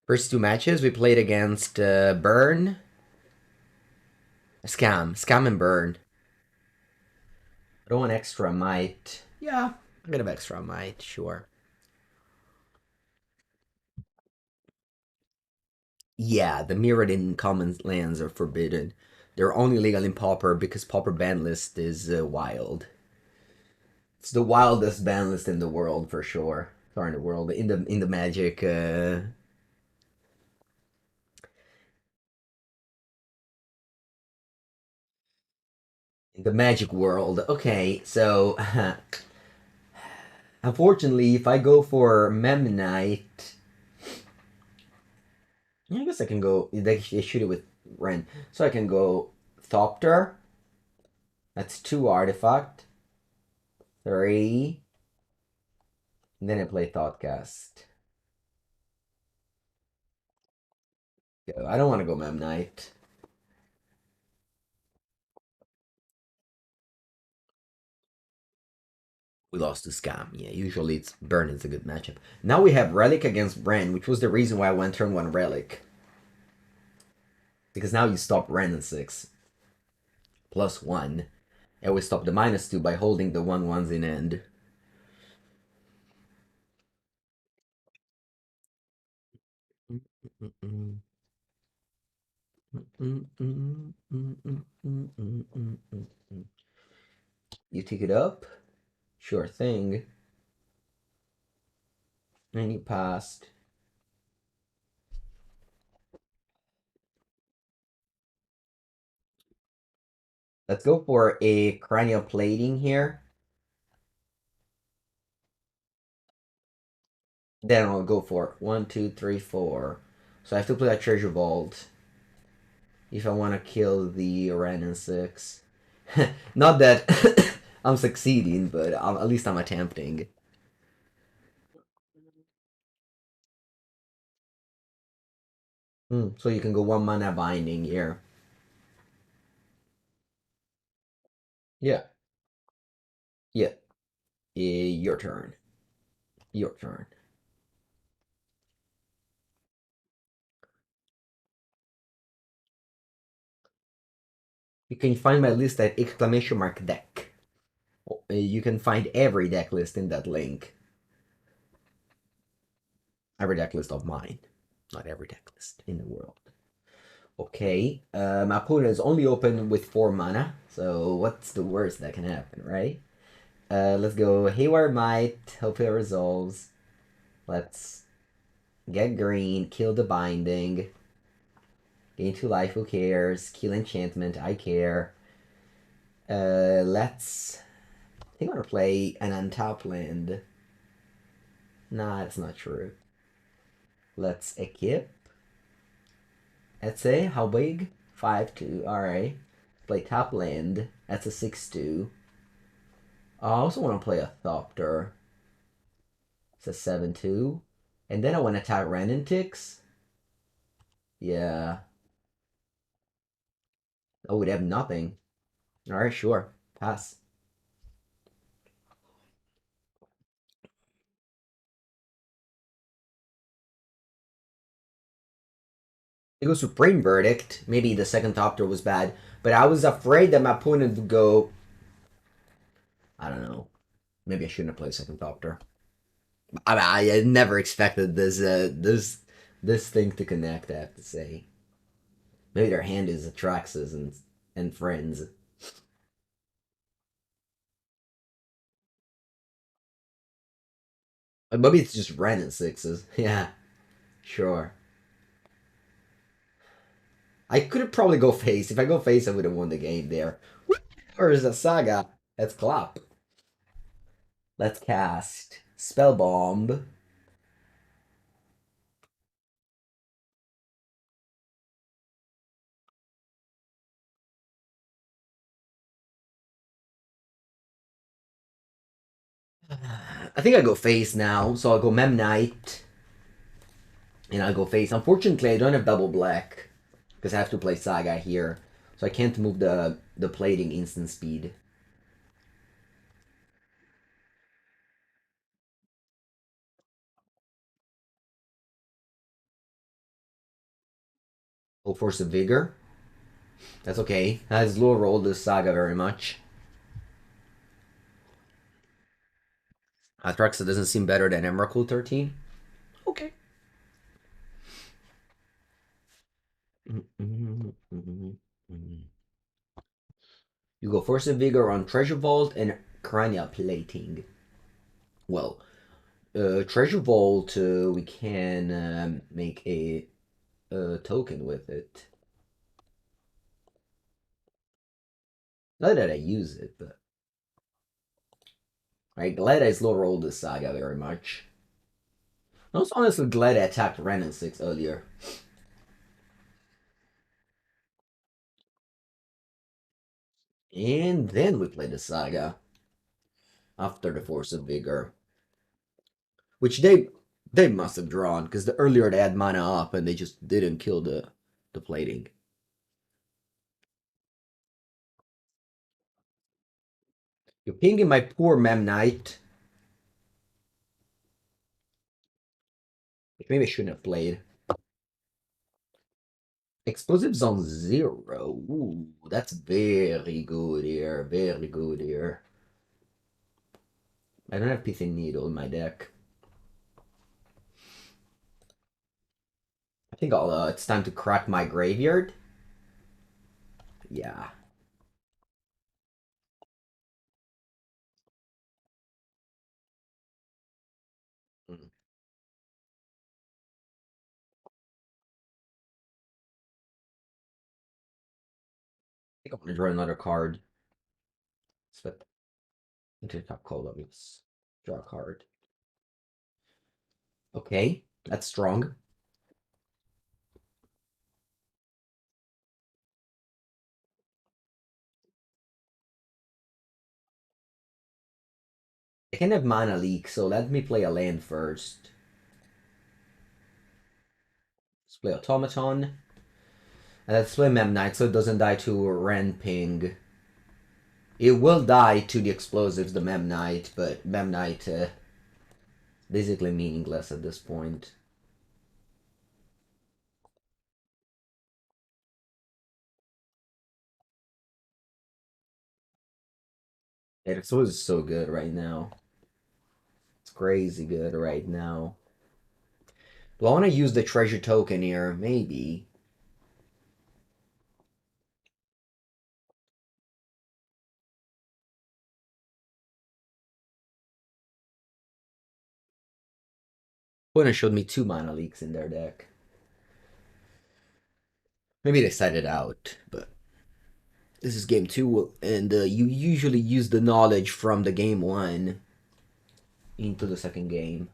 First 2 matches we played against Burn. Scam and Burn. I don't want extra Mite. Yeah, a bit of extra Mite, sure. Yeah, the mirrored in common lands are forbidden. They're only legal in Pauper because Pauper ban list is wild. It's the wildest ban list in the world for sure. Sorry, in the world, in the Magic. In the Magic world. Okay, so unfortunately, if I go for Memnite, I guess I can go. They shoot it with Ren, so I can go Thopter. That's 2 artifact. 3. And then I play Thoughtcast. Go. I don't want to go Memnite. We lost to Scam. Yeah, usually it's Burn is a good matchup. Now we have Relic against Ren, which was the reason why I went turn 1 Relic. Because now you stop Ren in 6. +1. And we stop the -2 by holding the 1/1s in end. You take it up? Sure thing. And you passed. Let's go for a Cranial Plating here. Then I'll go for 1, 2, 3, 4. So I have to play a Treasure Vault if I want to kill the Ren in 6. Not that I'm succeeding, but at least I'm attempting. So you can go 1 mana Binding here. Yeah. Yeah. Your turn. Your turn. You can find my list at exclamation mark deck. You can find every deck list in that link. Every deck list of mine. Not every deck list in the world. Okay, my opponent is only open with 4 mana, so what's the worst that can happen, right? Let's go Haywire Mite, hope it resolves. Let's get green, kill the binding. Gain 2 life, who cares? Kill enchantment, I care. Let's... I think I'm gonna play an untap land. Nah, that's not true. Let's equip. Let's say, how big? 5-2, alright. Play top land. That's a 6-2. I also want to play a Thopter. It's a 7-2. And then I want to attack Renantix. Yeah. Oh, we'd have nothing. Alright, sure. Pass. It goes Supreme Verdict. Maybe the second Thopter was bad. But I was afraid that my opponent would go... I don't know. Maybe I shouldn't have played second Thopter. I never expected this thing to connect, I have to say. Maybe their hand is Atraxas and friends. Maybe it's just Ren and sixes. Yeah, sure. I could probably go face. If I go face, I would have won the game there. Urza Saga. Let's clap. Let's cast Spellbomb. I think I go face now, so I'll go Memnite. And I'll go face. Unfortunately, I don't have double black. Because I have to play Saga here. So I can't move the plating instant speed. Go for some Vigor. That's okay. Has low roll this Saga very much. Atraxa doesn't seem better than Emrakul 13. Okay. You go Force of Vigor on Treasure Vault and Cranial Plating. Well, Treasure Vault, we can make a token with it. Not that I use it, but... I'm glad I slow rolled this Saga very much. I was honestly glad I attacked Ren and 6 earlier. And then we played the Saga. After the Force of Vigor. Which they must have drawn, because the earlier they had mana up and they just didn't kill the plating. You're pinging my poor Memnite. Which maybe I shouldn't have played. Explosives on 0. Ooh, that's very good here. Very good here. I don't have Pithing Needle in my deck. I think it's time to crack my graveyard. Yeah. Mm. I think I'm gonna draw another card. Spit into the top column. Let's draw a card. Okay, that's strong. I can have mana leak, so let me play a land first. Let's play Automaton. And let's play Memnite so it doesn't die to Ren Ping It will die to the explosives, the Memnite, but Memnite basically meaningless at this point. It is so good right now. It's crazy good right now. Do I want to use the treasure token here? Maybe. Opponent showed me 2 mana leaks in their deck. Maybe they set it out, but this is game 2, and you usually use the knowledge from the game 1 into the second game.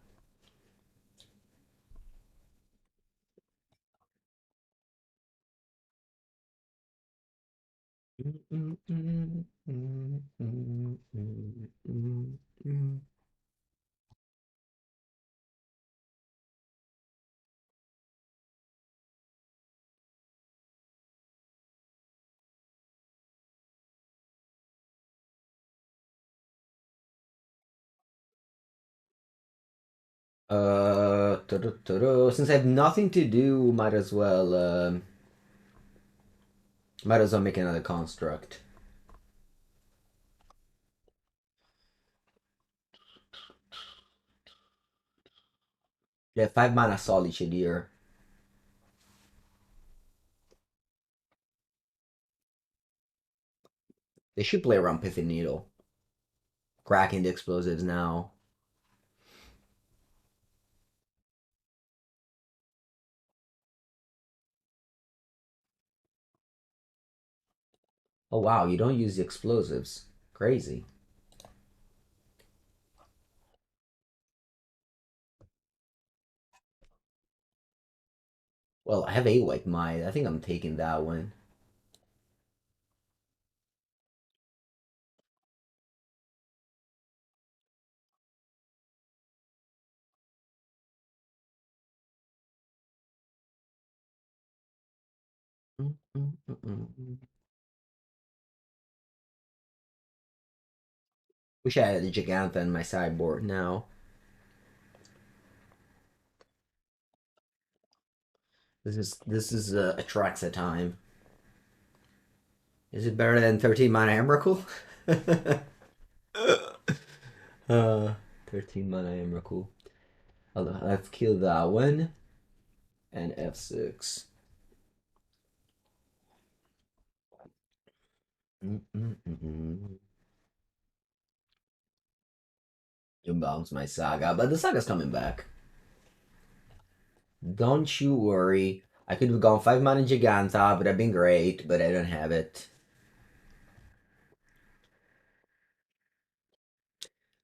Since I have nothing to do, might as well make another construct. Yeah, 5 mana Solitude here. They should play around Pithing Needle. Cracking the explosives now. Oh wow, you don't use the explosives. Crazy. Well, I have a White Mite. I think I'm taking that one. Wish I had a Gigantha in my sideboard now. This is a Traxa time. Is it better than 13 mana Emrakul? 13 mana Emrakul. I've killed that one. And F6. You bounce my Saga, but the Saga's coming back. Don't you worry. I could have gone 5 mana Giganta, would have been great, but I don't have it.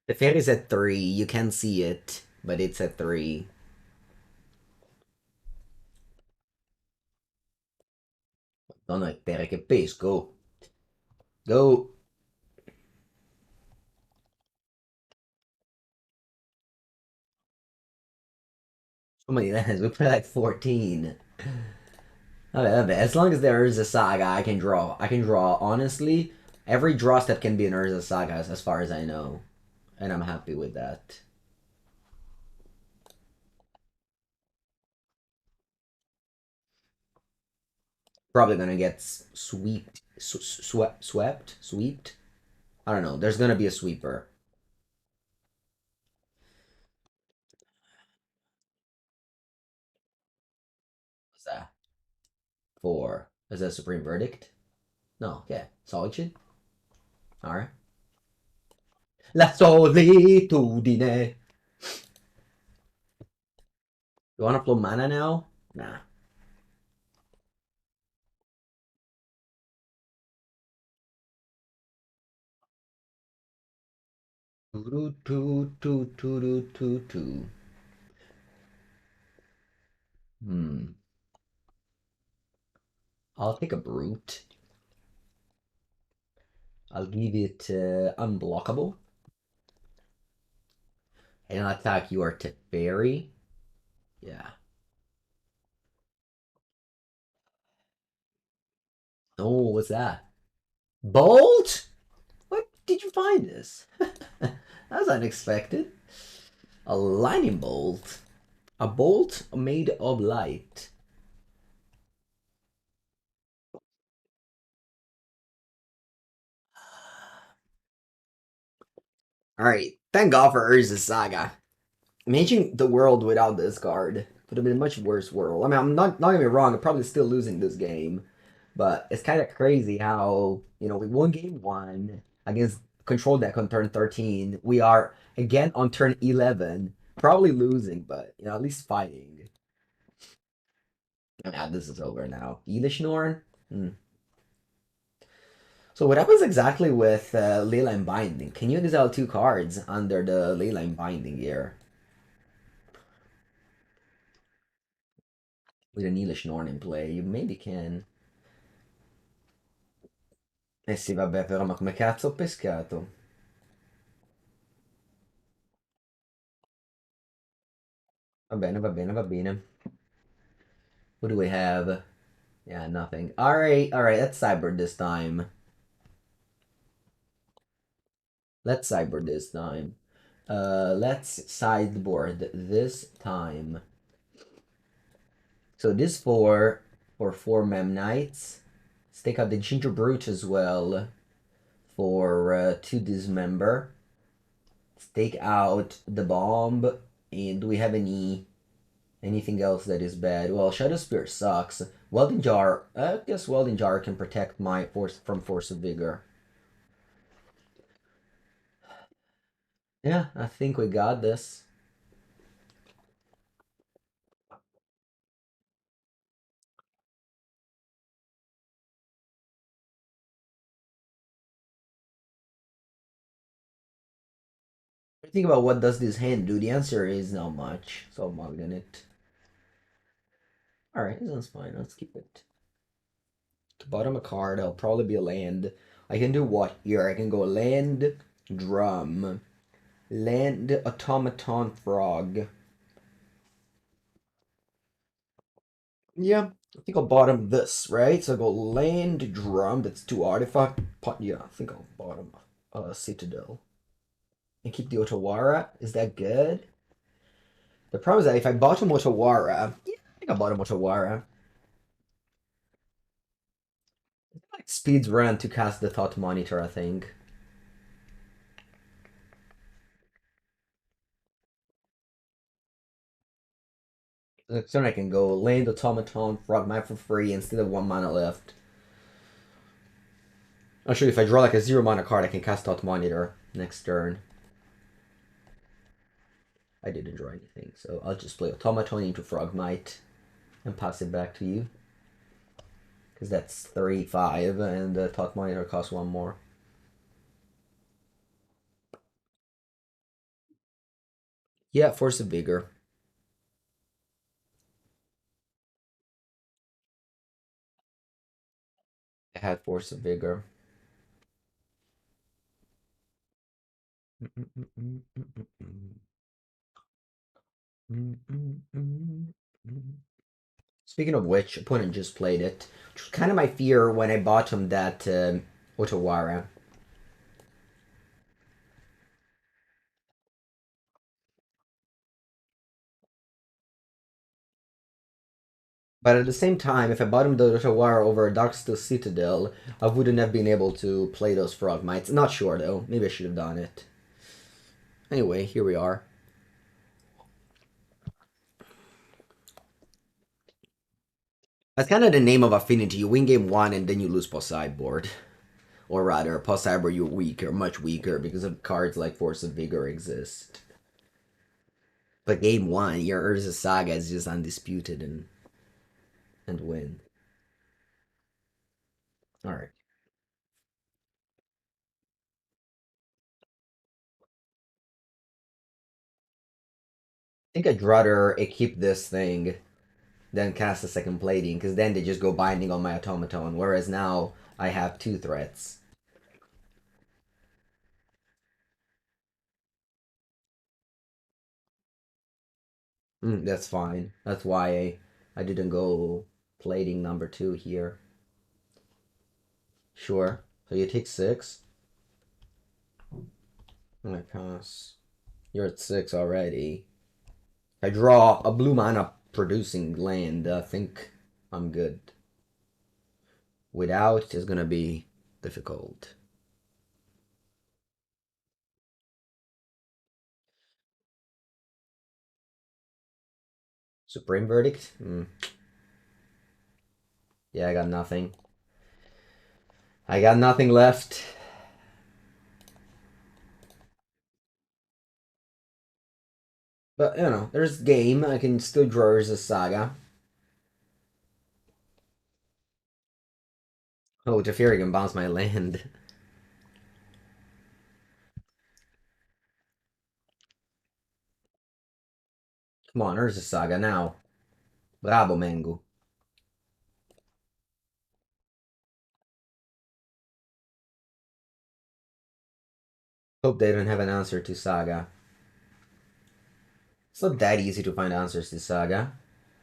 The fairy's at 3. You can see it, but it's at 3. Non è terra che pesco. Go. So many lands. We play like 14. Okay, as long as there is a Saga, I can draw. I can draw, honestly. Every draw step can be an Urza Saga, as far as I know. And I'm happy with that. Probably gonna get swept. I don't know. There's gonna be a sweeper. What's that? 4. Is that Supreme Verdict? No, yeah. Solitude? Alright. La solitudine. You wanna play mana now? Nah. Hmm. I'll take a brute. I'll give it unblockable. And I'll attack your Teferi. Yeah. Oh, what's that? Bolt? What did you find this? That was unexpected. A lightning bolt. A bolt made of light. Alright, thank God for Urza Saga. Imagine the world without this card. Would have been a much worse world. I mean, I'm not get me wrong, I'm probably still losing this game. But it's kind of crazy how, we won game 1 against Control Deck on turn 13. We are again on turn 11. Probably losing, but, at least fighting. Ah, this is over now. Elishnor? Hmm. So what happens exactly with Leyline Binding? Can you exile 2 cards under the Leyline Binding here? With an Elishnor in play, you maybe can. Eh sì, vabbè, però ma come cazzo ho pescato? Va bene, va bene, va bene. What do we have? Yeah, nothing. Alright, let's cyber this time. Let's cyber this time. Let's sideboard this time. So this for 4 Memnites. Let's take out the Gingerbrute as well for 2 Dismember. Let's take out the bomb. And do we have anything else that is bad? Well, Shadowspear sucks. Welding Jar, I guess Welding Jar can protect my Force of Vigor. Yeah, I think we got this. Think about what does this hand do. The answer is not much, so I'm marking it. Alright, this one's fine. Let's keep it. To bottom a card, I'll probably be a land. I can do what here? I can go land, drum, land, automaton, frog. Yeah, I think I'll bottom this, right? So I go land, drum, that's 2 artifact. Yeah, I think I'll bottom Citadel. And keep the Otawara. Is that good? The problem is that if I bottom Otawara, yeah, I think I bottom Otawara. Like speeds run to cast the Thought Monitor, I think. So I can go land Automaton, Frogmite for free instead of 1 mana left. Actually, if I draw like a 0 mana card, I can cast Thought Monitor next turn. I didn't draw anything, so I'll just play Automaton into Frogmite and pass it back to you. Because that's 3-5, and the Thought Monitor costs 1 more. Yeah, Force of Vigor. I had Force of Vigor. Speaking of which, opponent just played it. Which was kind of my fear when I bottomed that Otawara. But at the same time, if I bottomed the Otawara over Darksteel Citadel, I wouldn't have been able to play those Frogmites. Not sure though. Maybe I should have done it. Anyway, here we are. That's kind of the name of Affinity. You win game 1 and then you lose post sideboard. Or rather, post sideboard you're weaker, much weaker, because of cards like Force of Vigor exist. But game 1, your Urza Saga is just undisputed and win. Alright. I think I'd rather keep this thing than cast a second plating, because then they just go binding on my automaton, whereas now I have 2 threats. That's fine. That's why I didn't go plating number 2 here. Sure. So you take 6. I'm gonna pass. You're at 6 already. I draw a blue mana producing land. I think I'm good. Without is gonna be difficult. Supreme Verdict? Yeah, I got nothing. I got nothing left. But, you know, there's game. I can still draw Urza Saga. Oh, Teferi can bounce my land. Come on, Urza Saga now. Bravo, Mengu. Hope they don't have an answer to Saga. It's not that easy to find answers to Saga.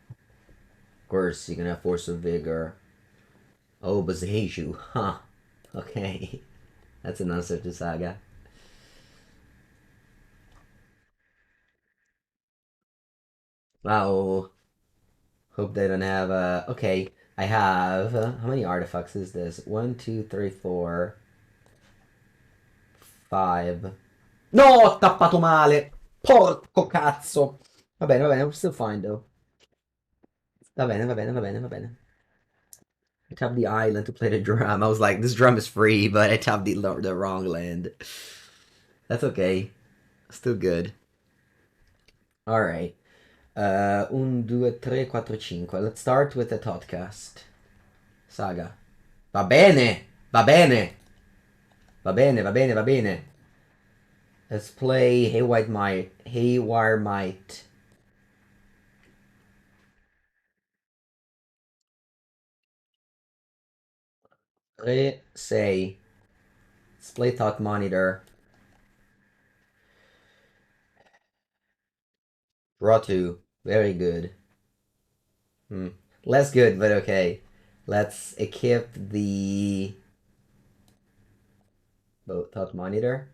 Of course, you can have Force of Vigor. Oh, Bazeju. Huh. Okay. That's an answer to Saga. Wow. Hope they don't have, okay. I have, how many artifacts is this? 1, 2, 3, 4, 5. No, ho tappato male! Porco cazzo! Va bene, we're still fine though. Va bene, va bene, va bene, va bene. I tapped the island to play the drum. I was like, this drum is free, but I tapped the wrong land. That's okay. Still good. Alright. 1, 2, 3, 4, 5. Let's start with the Thoughtcast. Saga. Va bene! Va bene! Va bene, va bene, va bene. Let's play Haywire Mite. Say. Let's play Thought Monitor. Draw 2. Very good. Less good, but okay. Let's equip the Thought Monitor.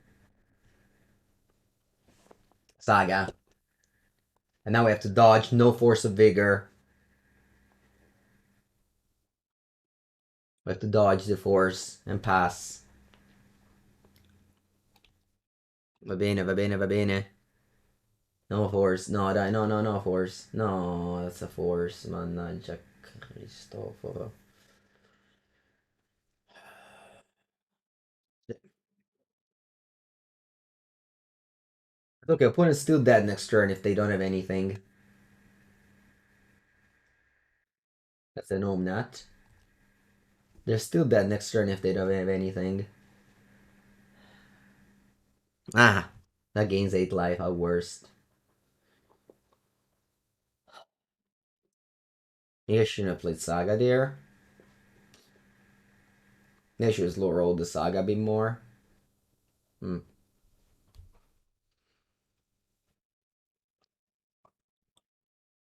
Saga. And now we have to dodge, no Force of Vigor. We have to dodge the Force and pass. Va bene, va bene, va bene. No Force. No, dai, no, no, no Force. No, that's a Force. Mannaggia Cristoforo. Okay, opponent's still dead next turn if they don't have anything. That's an Omnat. They're still dead next turn if they don't have anything. Ah, that gains 8 life at worst. Maybe I shouldn't have played Saga there. Maybe I should have rolled the Saga a bit more.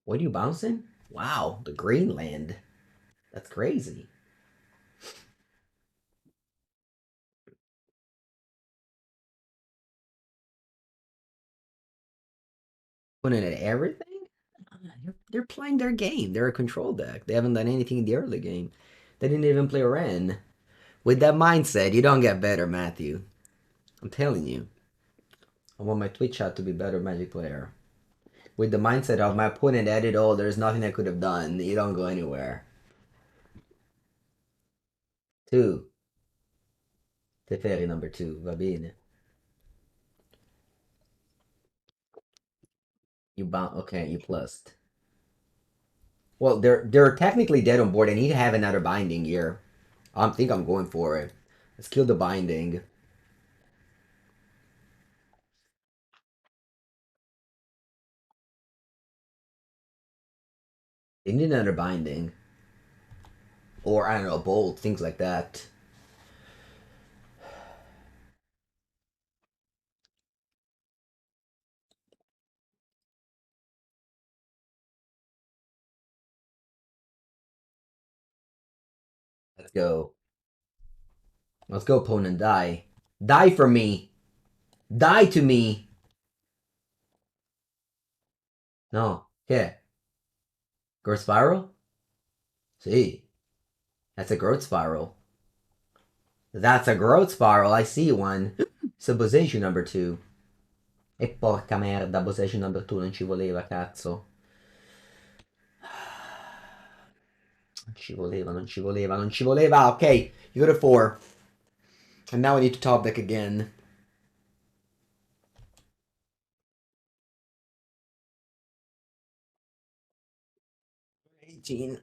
What are you bouncing? Wow, the Greenland. That's crazy. Putting it at everything? They're playing their game. They're a control deck. They haven't done anything in the early game. They didn't even play Ren. With that mindset, you don't get better, Matthew. I'm telling you. I want my Twitch chat to be better Magic player. With the mindset of my opponent had it all, there's nothing I could have done. You don't go anywhere. 2. Teferi number 2. Va bene. You bound. Okay, you plussed. Well, they're technically dead on board. I need to have another binding here. I think I'm going for it. Let's kill the binding. They need another binding. Or, I don't know, a bolt, things like that. Let's go. Let's go, opponent, die. Die for me! Die to me! No. Yeah. Growth Spiral? See. That's a Growth Spiral. That's a Growth Spiral. I see one. So position number 2. E porca merda, position number 2 non ci voleva, cazzo. Non ci voleva, non ci voleva, non ci voleva. Okay, you go to 4. And now we need to top deck again. 18.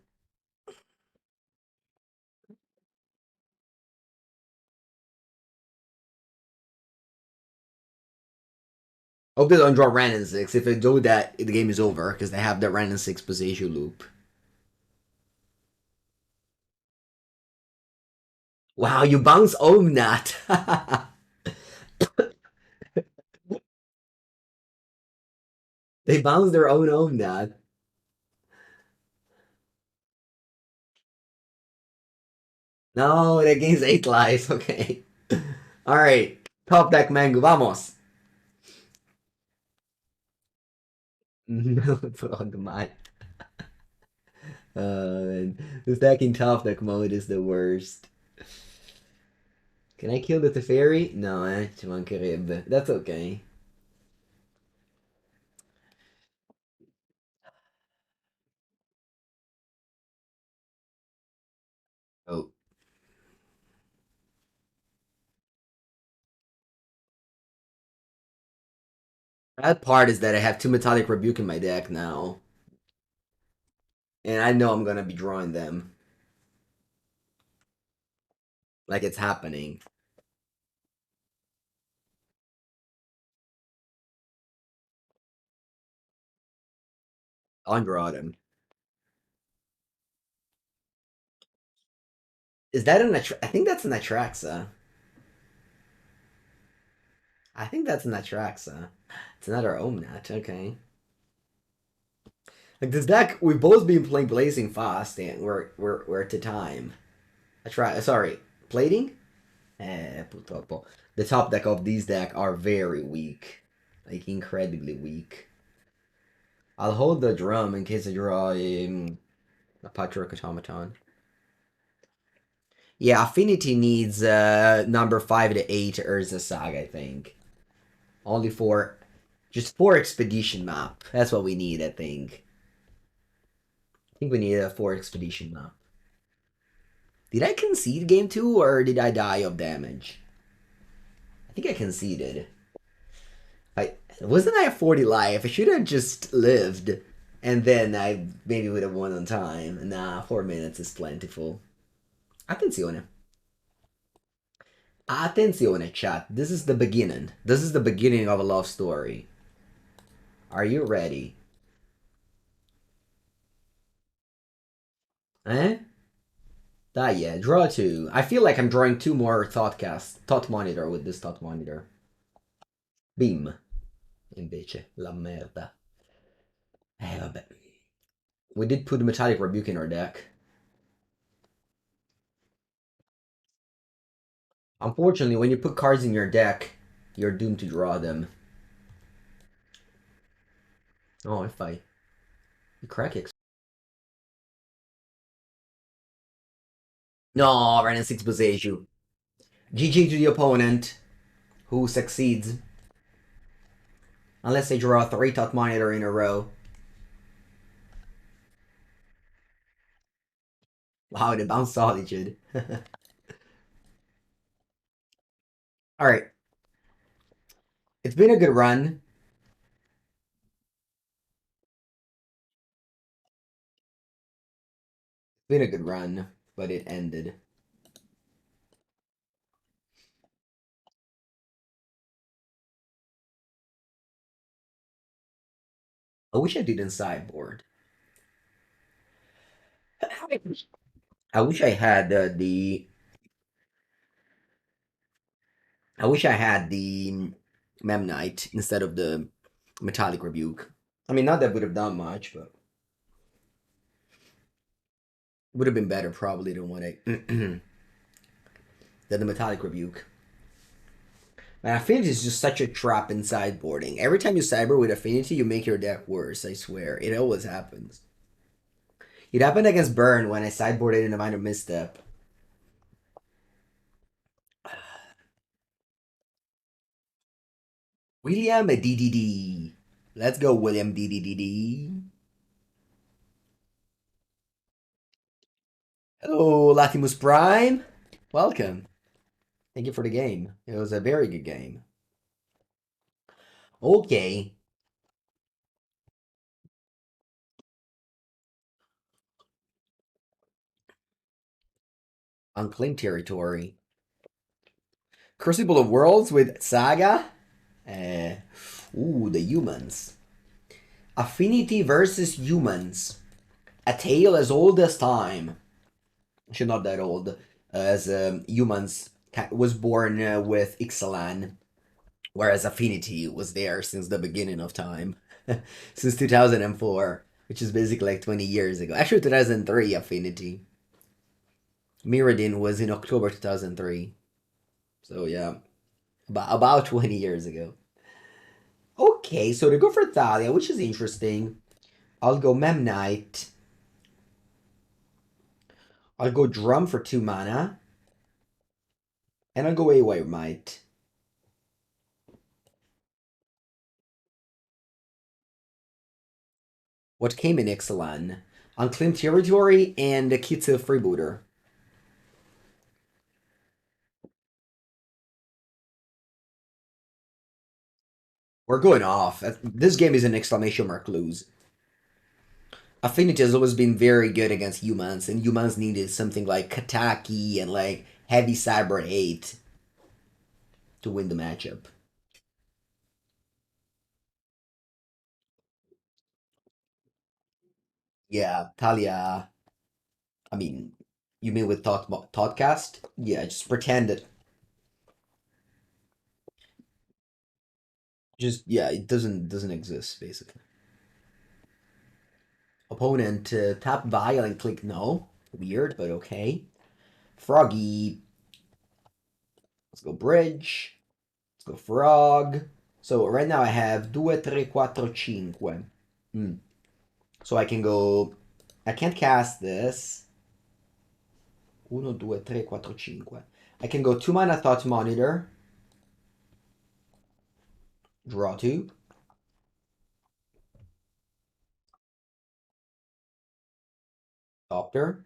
Hope they don't draw random 6. If they do that, the game is over, because they have the random 6 position loop. Wow, you bounce Omnat! They bounce their own Omnat. No, that gains 8 lives, okay. Alright, top deck Mango, vamos! Frogmite. The stacking top deck mode is the worst. Can I kill the Teferi? No, ci mancherebbe. That's okay. Oh. Bad part is that I have 2 Metallic Rebuke in my deck now. And I know I'm gonna be drawing them. Like it's happening. I'll draw them. Is that an I think that's an Atraxa. I think that's an Atraxa. It's another Omnat, okay. Like this deck, we've both been playing Blazing Fast, and we're to time. Sorry, Plating? Purtroppo. The top deck of these deck are very weak. Like, incredibly weak. I'll hold the drum in case I draw a Patchwork Automaton. Yeah, Affinity needs number 5 to 8 Urza Saga, I think. Only 4. Just 4 Expedition map. That's what we need, I think. I think we need a 4 Expedition map. Did I concede game 2 or did I die of damage? I think I conceded. Wasn't I at 40 life? I should have just lived. And then I maybe would have won on time. Nah, 4 minutes is plentiful. Attenzione. Attenzione, chat. This is the beginning. This is the beginning of a love story. Are you ready? Eh? Yeah, draw 2. I feel like I'm drawing 2 more Thoughtcast. Thought Monitor with this Thought Monitor. Beam. Invece, la merda. Vabbè. We did put Metallic Rebuke in our deck. Unfortunately, when you put cards in your deck, you're doomed to draw them. Oh, if I... Crack it. No, random 6 Boseiju. GG to the opponent, who succeeds. Unless they draw 3 Thought Monitor in a row. Wow, they bounced Solitude. Alright. It's been a good run. It's been a good run, but it ended. I wish I didn't sideboard. I wish I had the... I wish I had the Memnite instead of the Metallic Rebuke. I mean, not that would have done much, but... Would have been better probably than what I... than the Metallic Rebuke. And Affinity is just such a trap in sideboarding. Every time you sideboard with Affinity, you make your deck worse, I swear. It always happens. It happened against Burn when I sideboarded in a minor misstep. William DDD. Let's go, William DDD. Hello, Latimus Prime. Welcome. Thank you for the game. It was a very good game. Okay. Unclaimed territory. Crucible of Worlds with Saga. Ooh, the humans. Affinity versus humans. A tale as old as time. Actually, not that old. As humans was born with Ixalan, whereas Affinity was there since the beginning of time. Since 2004, which is basically like 20 years ago. Actually, 2003, Affinity. Mirrodin was in October 2003. So yeah, about 20 years ago. Okay, so to go for Thalia, which is interesting, I'll go Memnite. I'll go Drum for 2 mana. And I'll go Haywire Mite. What came in Ixalan? Unclaimed Territory and a Kitsu Freebooter. We're going off. This game is an exclamation mark lose. Affinity has always been very good against humans, and humans needed something like Kataki and like heavy Cyber 8 to win the matchup. Yeah, Talia. I mean, you mean with Thoughtcast? Yeah, just pretend it. Just yeah, it doesn't exist basically. Opponent tap Vial and click no. Weird, but okay. Froggy. Let's go Bridge. Let's go Frog. So right now I have 2, 3, 4, 5. So I can go. I can't cast this. 1, 2, 3, 4, 5. I can go 2 mana Thought Monitor. Draw 2. Doctor.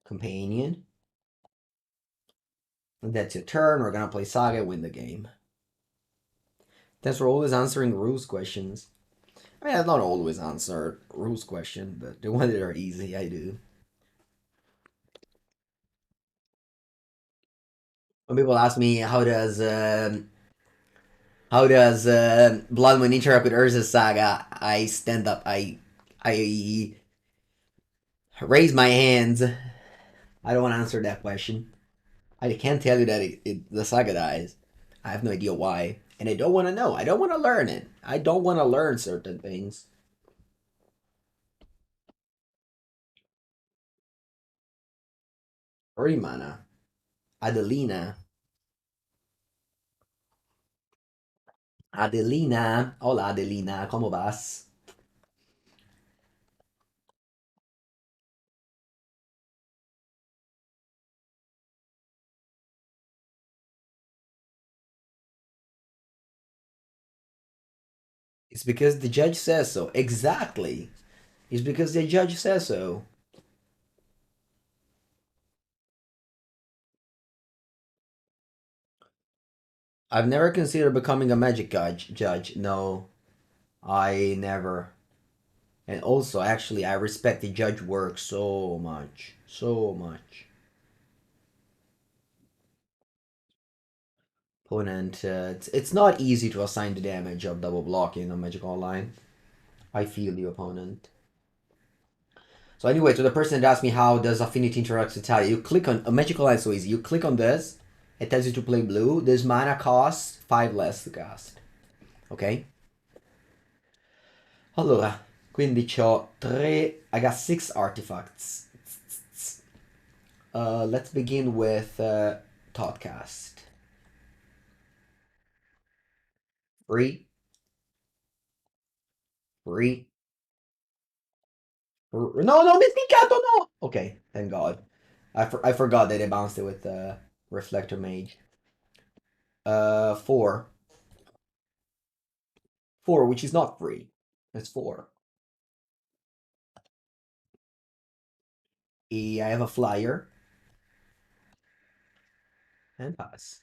Companion. That's your turn. We're gonna play Saga, win the game. Thanks for always answering rules questions. I mean, I don't always answer rules questions, but the ones that are easy, I do. When people ask me how does Blood Moon interact with Urza Saga, I stand up. I raise my hands. I don't want to answer that question. I can't tell you that the saga dies. I have no idea why, and I don't want to know. I don't want to learn it. I don't want to learn certain things. 3 mana. Adelina. Adelina. Hola, Adelina. ¿Cómo vas? It's because the judge says so. Exactly. It's because the judge says so. I've never considered becoming a magic judge. No, I never. And also, actually, I respect the judge work so much. So much. Opponent, it's not easy to assign the damage of double blocking on Magic Online. I feel you, opponent. So anyway, to the person that asked me how does Affinity interact with Talia, you click on a Magic Online, so easy. You click on this, it tells you to play blue. This mana costs 5 less to cast. Ok? Allora, quindi ho 3, I got 6 artifacts. Let's begin with Thoughtcast. Free. Free. No, Mysticato, no! Okay, thank God. I forgot that they bounced it with Reflector Mage. 4. 4, which is not free. It's 4. I have a flyer. And pass.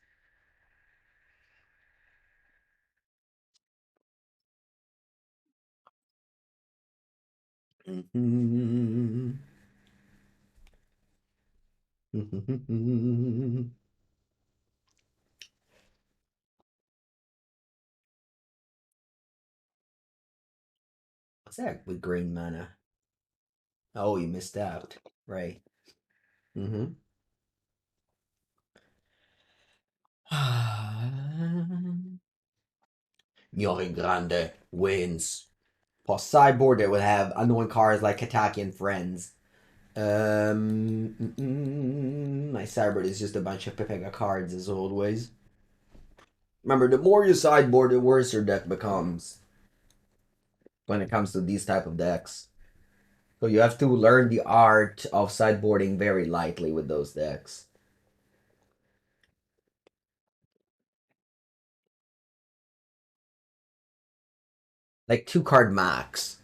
What's that with green mana? Oh, you missed out. Right. Mm-hmm. Young Grande wins. Plus sideboard, they will have annoying cards like Kataki and Friends. My sideboard is just a bunch of Pepega cards as always. Remember, the more you sideboard, the worse your deck becomes when it comes to these type of decks. So you have to learn the art of sideboarding very lightly with those decks. Like 2-card max.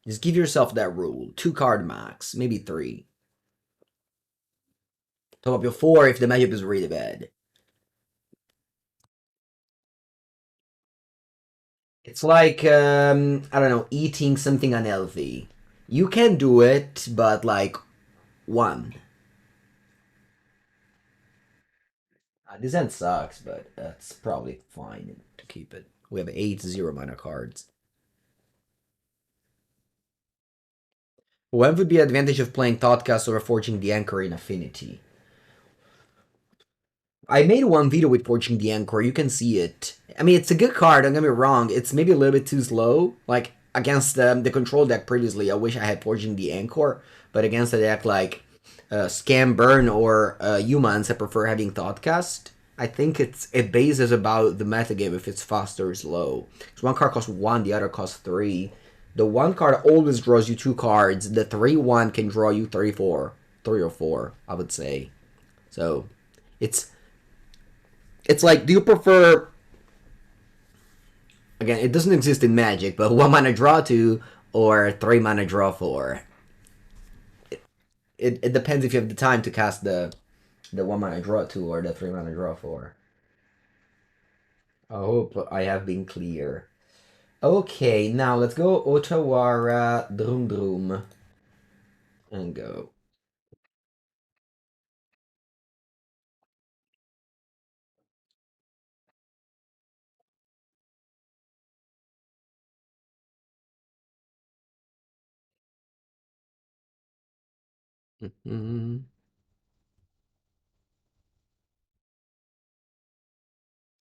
Just give yourself that rule. 2-card max, maybe 3. Top up your 4 if the matchup is really bad. It's like, I don't know, eating something unhealthy. You can do it, but like 1. This end sucks, but that's probably fine to keep it. We have 8 0-mana cards. What would be the advantage of playing Thoughtcast over Forging the Anchor in Affinity? I made one video with Forging the Anchor. You can see it. I mean, it's a good card. Don't get me wrong. It's maybe a little bit too slow. Like, against the control deck previously, I wish I had Forging the Anchor. But against a deck like Scam Burn or Humans, I prefer having Thoughtcast. I think it bases about the metagame if it's fast or slow. So one card costs 1, the other costs 3. The 1 card always draws you 2 cards. The 3-1 can draw you 3 or 4, I would say. So, it's like, do you prefer... Again, it doesn't exist in Magic, but 1 mana draw 2 or 3 mana draw 4. It depends if you have the time to cast the 1 mana draw 2 or the 3 mana draw 4. I hope I have been clear. Okay, now let's go Otawara Drum Drum. And go.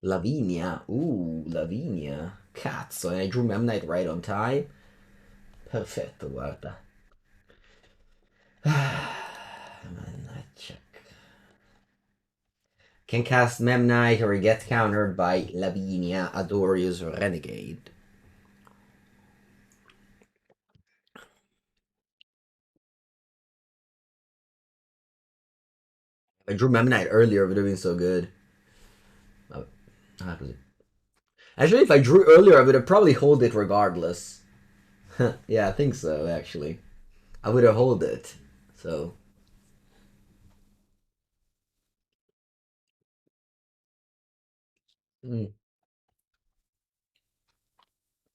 Lavinia. Ooh, Lavinia. Cazzo, and I drew Memnite right on time. Perfetto, guarda. Memnite check. Can cast Memnite or get countered by Lavinia, Adorius, or Renegade. I drew Memnite earlier, it would have been so good. Oh, actually, if I drew earlier, I would have probably hold it regardless. Yeah, I think so, actually. I would have hold it. So.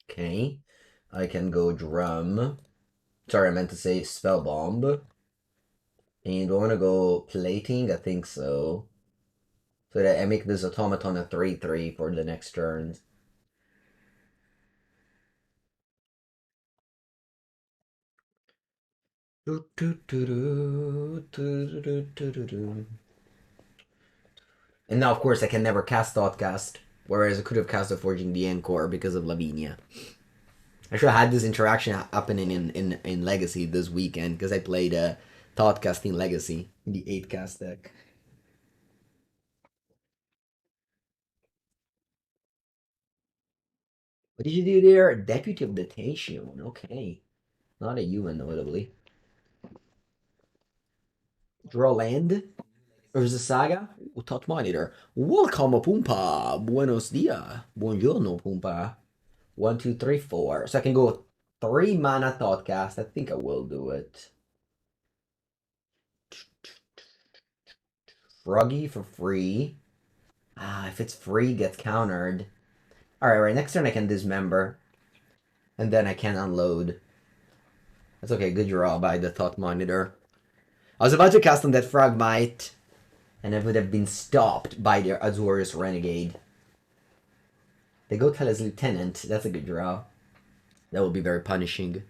Okay. I can go Drum. Sorry, I meant to say Spellbomb. And do I want to go Plating? I think so. So that I make this Automaton a 3/3 for the next turn. And now, of course, I can never cast Thoughtcast, whereas I could have cast a Forging the Encore because of Lavinia. I should have had this interaction happening in Legacy this weekend because I played Thoughtcast in Legacy, the 8-cast deck. What did you do there? Deputy of Detention. Okay. Not a human, notably. Draw land. Urza Saga. Thought Monitor. Welcome, Pumpa. Buenos dias. Buongiorno, Pumpa. 1, 2, 3, 4. So I can go 3 mana Thoughtcast. I think I will do it. Froggy for free. Ah, if it's free, it gets countered. Alright, next turn I can dismember. And then I can unload. That's okay, good draw by the Thought Monitor. I was about to cast on that Frogmite, and I would have been stopped by their Azorius Renegade. They go tell his Lieutenant. That's a good draw. That will be very punishing.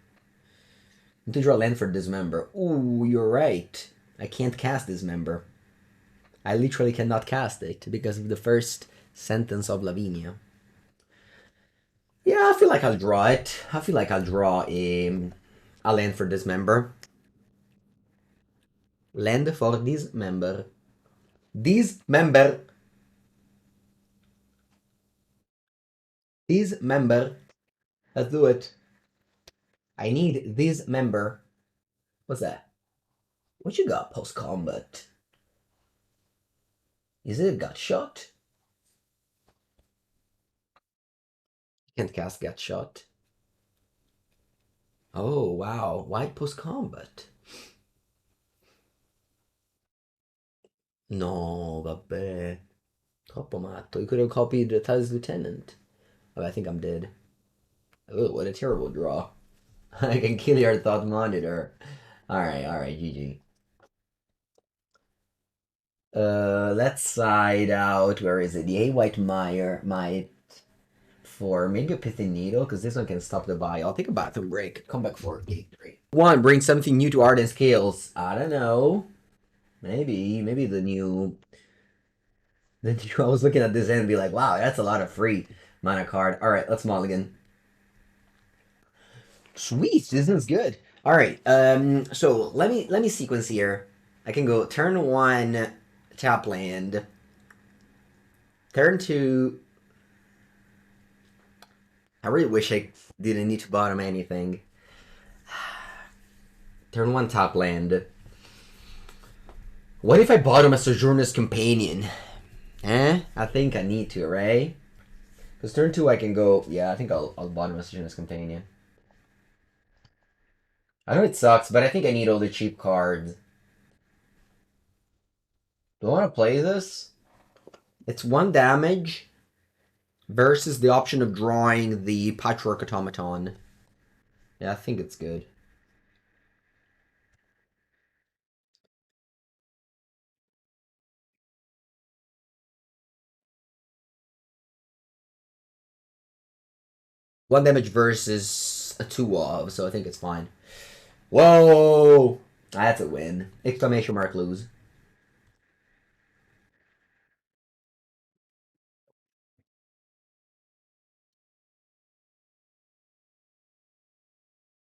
To draw land for Dismember. Ooh, you're right. I can't cast Dismember. I literally cannot cast it because of the first sentence of Lavinia. Yeah, I feel like I'll draw it. I feel like I'll draw a land for Dismember. Land for Dismember. Dismember. Dismember. Let's do it. I need this member. What's that? What you got post-combat? Is it a gut shot? Can't cast gut shot. Oh, wow. Why post-combat? No, vabbè. Troppo matto. You could have copied the Taz Lieutenant. Oh, I think I'm dead. Oh, what a terrible draw. I can kill your Thought Monitor. Alright, GG. Let's side out. Where is it? The Haywire Mite for maybe a Pithing Needle, because this one can stop the buy. I'll take a bathroom break. Come back for game 3. 1, bring something new to Ardent Scales. I don't know. Maybe the new... I was looking at this end and be like, wow, that's a lot of free mana card. Alright, let's mulligan. Sweet, this is good. Alright, so let me sequence here. I can go turn 1, tap land. Turn 2... I really wish I didn't need to bottom anything. Turn 1, top land. What if I bottom a Sojourner's Companion? I think I need to, right? Because turn 2 I can go... Yeah, I think I'll bottom a Sojourner's Companion. I know it sucks, but I think I need all the cheap cards. Do I want to play this? It's 1 damage versus the option of drawing the Patchwork Automaton. Yeah, I think it's good. One damage versus a 2-of, so I think it's fine. Whoa! That's a win. Exclamation mark lose.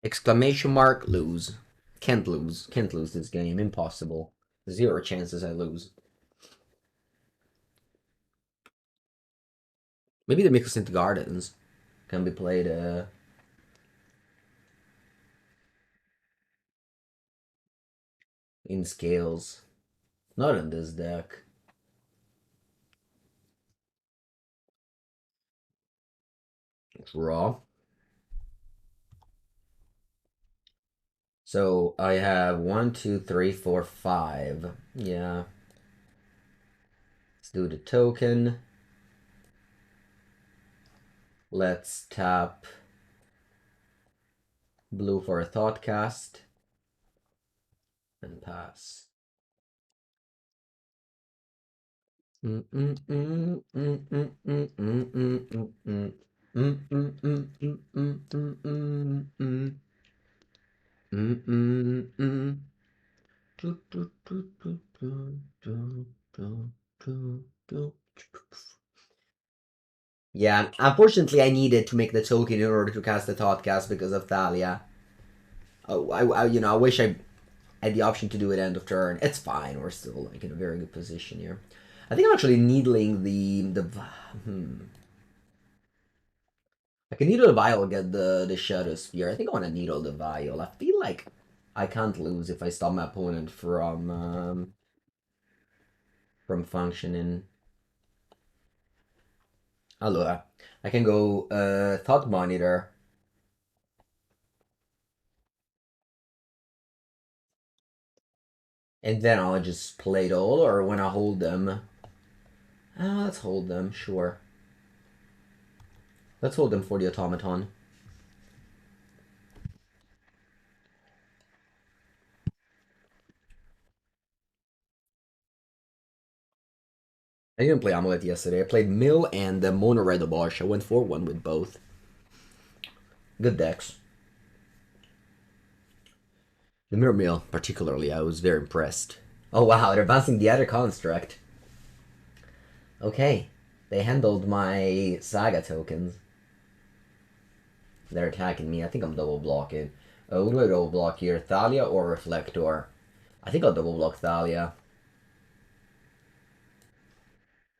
Exclamation mark lose. Can't lose. Can't lose this game. Impossible. 0 chances I lose. Maybe the Mycosynth Gardens can be played in scales. Not in this deck. Draw. So I have 1, 2, 3, 4, 5. Yeah. Let's do the token. Let's tap blue for a Thoughtcast and pass. Yeah, unfortunately I needed to make the token in order to cast the Thoughtcast because of Thalia. Oh, I wish I had the option to do it end of turn. It's fine, we're still like in a very good position here. I think I'm actually needling the I I can needle the vial, get the Shadowspear. I think I want to needle the vial. I feel like I can't lose if I stop my opponent from functioning. Allora, I can go Thought Monitor. And then I'll just play it all, or when I hold them. Let's hold them, sure. Let's hold them for the Automaton. I didn't play Amulet yesterday. I played Mill and the Mono Red Bosch. I went 4-1 with both. Good decks. The Mirror Mill, particularly, I was very impressed. Oh wow, they're bouncing the other construct. Okay, they handled my Saga tokens. They're attacking me. I think I'm double blocking. What do I double block here? Thalia or Reflector? I think I'll double block Thalia.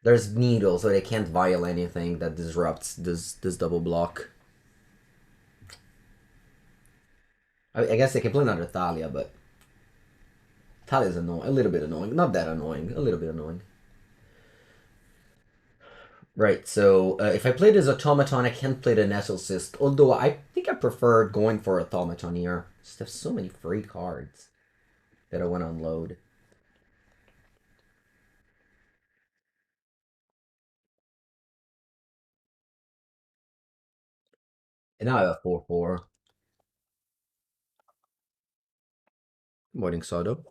There's Needle, so they can't vial anything that disrupts this double block. I guess they can play another Thalia, but Thalia's annoying. A little bit annoying. Not that annoying. A little bit annoying. Right, so if I play this Automaton, I can't play the Nettlecyst. Although I think I prefer going for Automaton here. Just have so many free cards that I want to unload. And now I have 4-4. Morning Sodo.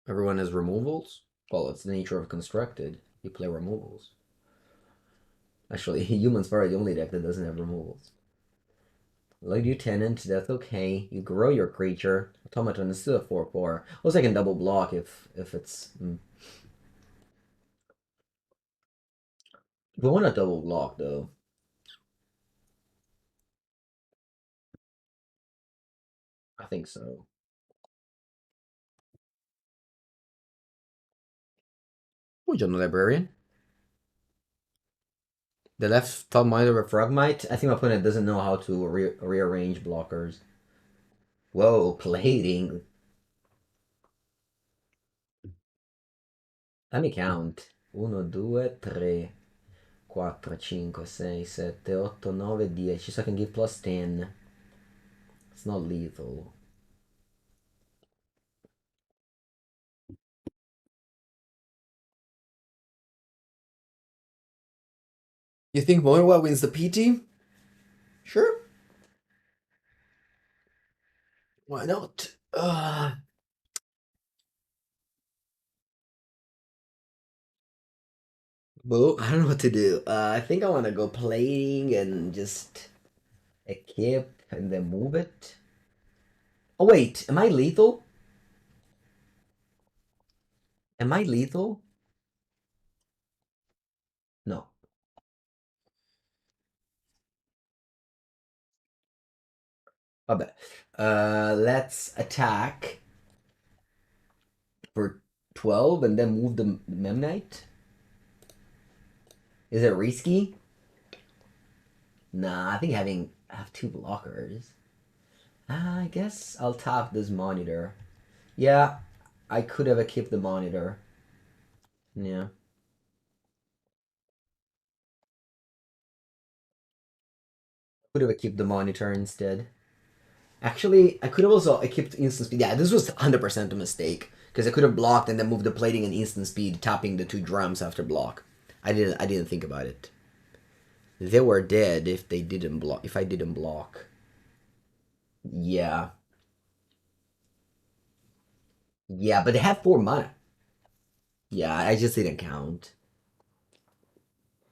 Everyone has removals? Well, it's the nature of constructed. You play removals. Actually, humans are the only deck that doesn't have removals. Load you tenant, that's okay. You grow your creature. Automaton is still a 4-4. Also, I can double block if it's. We want to double block though. I think so. Sojourner Librarian. The left top miner of Frogmite. I think my opponent doesn't know how to rearrange blockers. Whoa, plating. Let me count. 1, 2, 3, 4, 5, 6, 7, 8, 9, 10. So I can give plus 10. It's not lethal. You think Monowa wins the PT? Sure. Why not? Well, I don't know what to do. I think I want to go plating and just equip and then move it. Oh wait, am I lethal? Am I lethal? No. Okay. Let's attack for 12 and then move the Memnite. Is it risky? Nah, I think I have 2 blockers. I guess I'll tap this monitor. Yeah, I could have equipped the monitor. Yeah. Could have equipped the monitor instead. Actually, I could have also equipped instant speed. Yeah, this was 100% a mistake. Because I could have blocked and then moved the plating and instant speed, tapping the 2 drums after block. I didn't think about it. They were dead if they didn't block. If I didn't block. Yeah. Yeah, but they have 4 mana. Yeah, I just didn't count.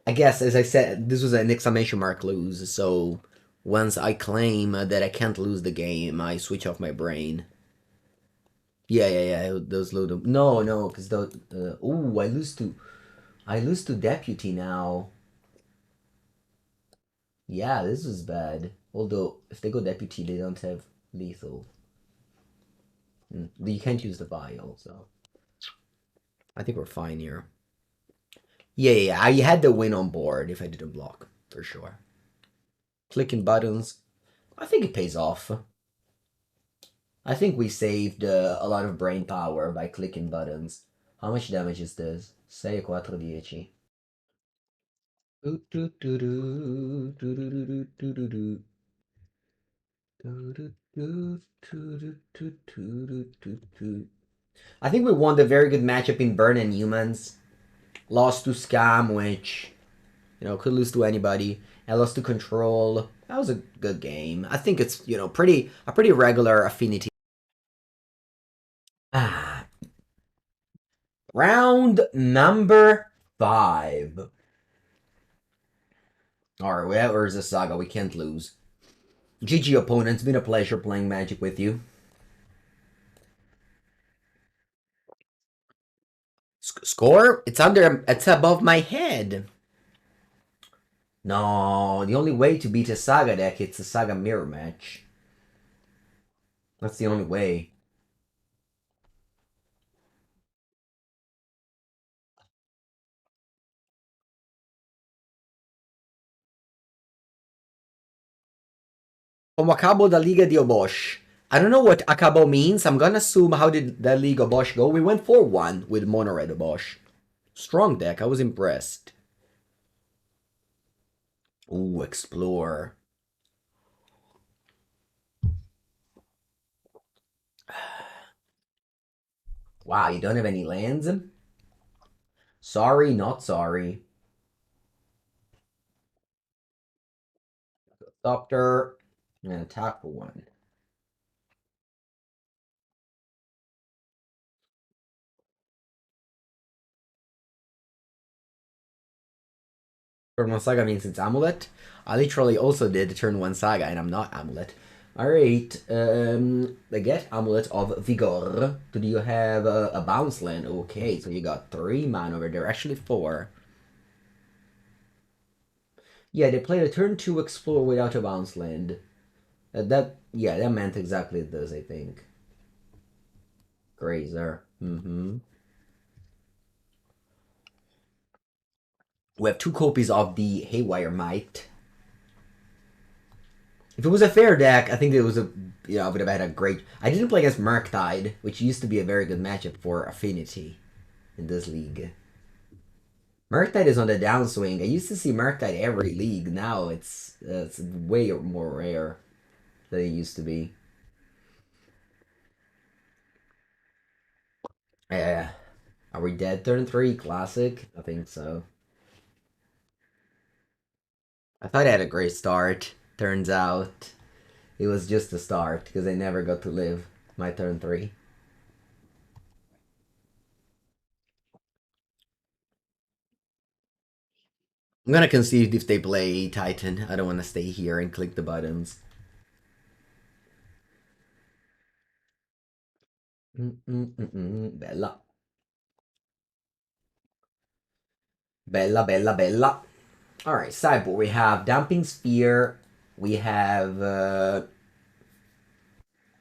I guess, as I said, this was an exclamation mark lose, so once I claim that I can't lose the game, I switch off my brain. Yeah, those load up. No, because the oh, I lose to deputy now. Yeah, this is bad. Although if they go deputy, they don't have lethal. You can't use the vial, so I think we're fine here. Yeah, I had the win on board if I didn't block, for sure. Clicking buttons, I think it pays off. I think we saved a lot of brain power by clicking buttons. How much damage is this? 6, 4, 10. I think we won the very good matchup in Burn and Humans. Lost to Scam, which, could lose to anybody. I lost to Control. That was a good game. I think it's, a pretty regular Affinity. Ah. Round number 5. Alright, we have Urza Saga. We can't lose. GG opponents, been a pleasure playing Magic with you. Score? It's above my head. No, the only way to beat a Saga deck, it's a Saga mirror match. That's the only way. Como acabo da Liga de Obosh. I don't know what acabo means. I'm gonna assume how did the League Obosh go. We went 4-1 with Mono Red Obosh. Strong deck. I was impressed. Ooh, Explore. Wow, you don't have any lands? Sorry, not sorry. Ornithopter. And attack for 1. Turn 1 Saga means it's Amulet. I literally also did turn 1 Saga, and I'm not Amulet. Alright, I get Amulet of Vigor. Do you have a bounce land? Okay, so you got 3 mana over there. Actually 4. Yeah, they played a turn 2 Explore without a bounce land. That meant exactly this, I think. Grazer. Mm-hmm. We have 2 copies of the Haywire Mite. If it was a fair deck, I think it was I would have had a great. I didn't play against Murktide, which used to be a very good matchup for Affinity in this league. Murktide is on the downswing. I used to see Murktide every league. Now it's way more rare than it used to be. Yeah. Are we dead turn 3? Classic? I think so. I thought I had a great start. Turns out it was just a start because I never got to live my turn 3. I'm gonna concede if they play Titan. I don't want to stay here and click the buttons. Bella. Bella, bella, bella. Alright, sideboard. We have Damping Sphere. We have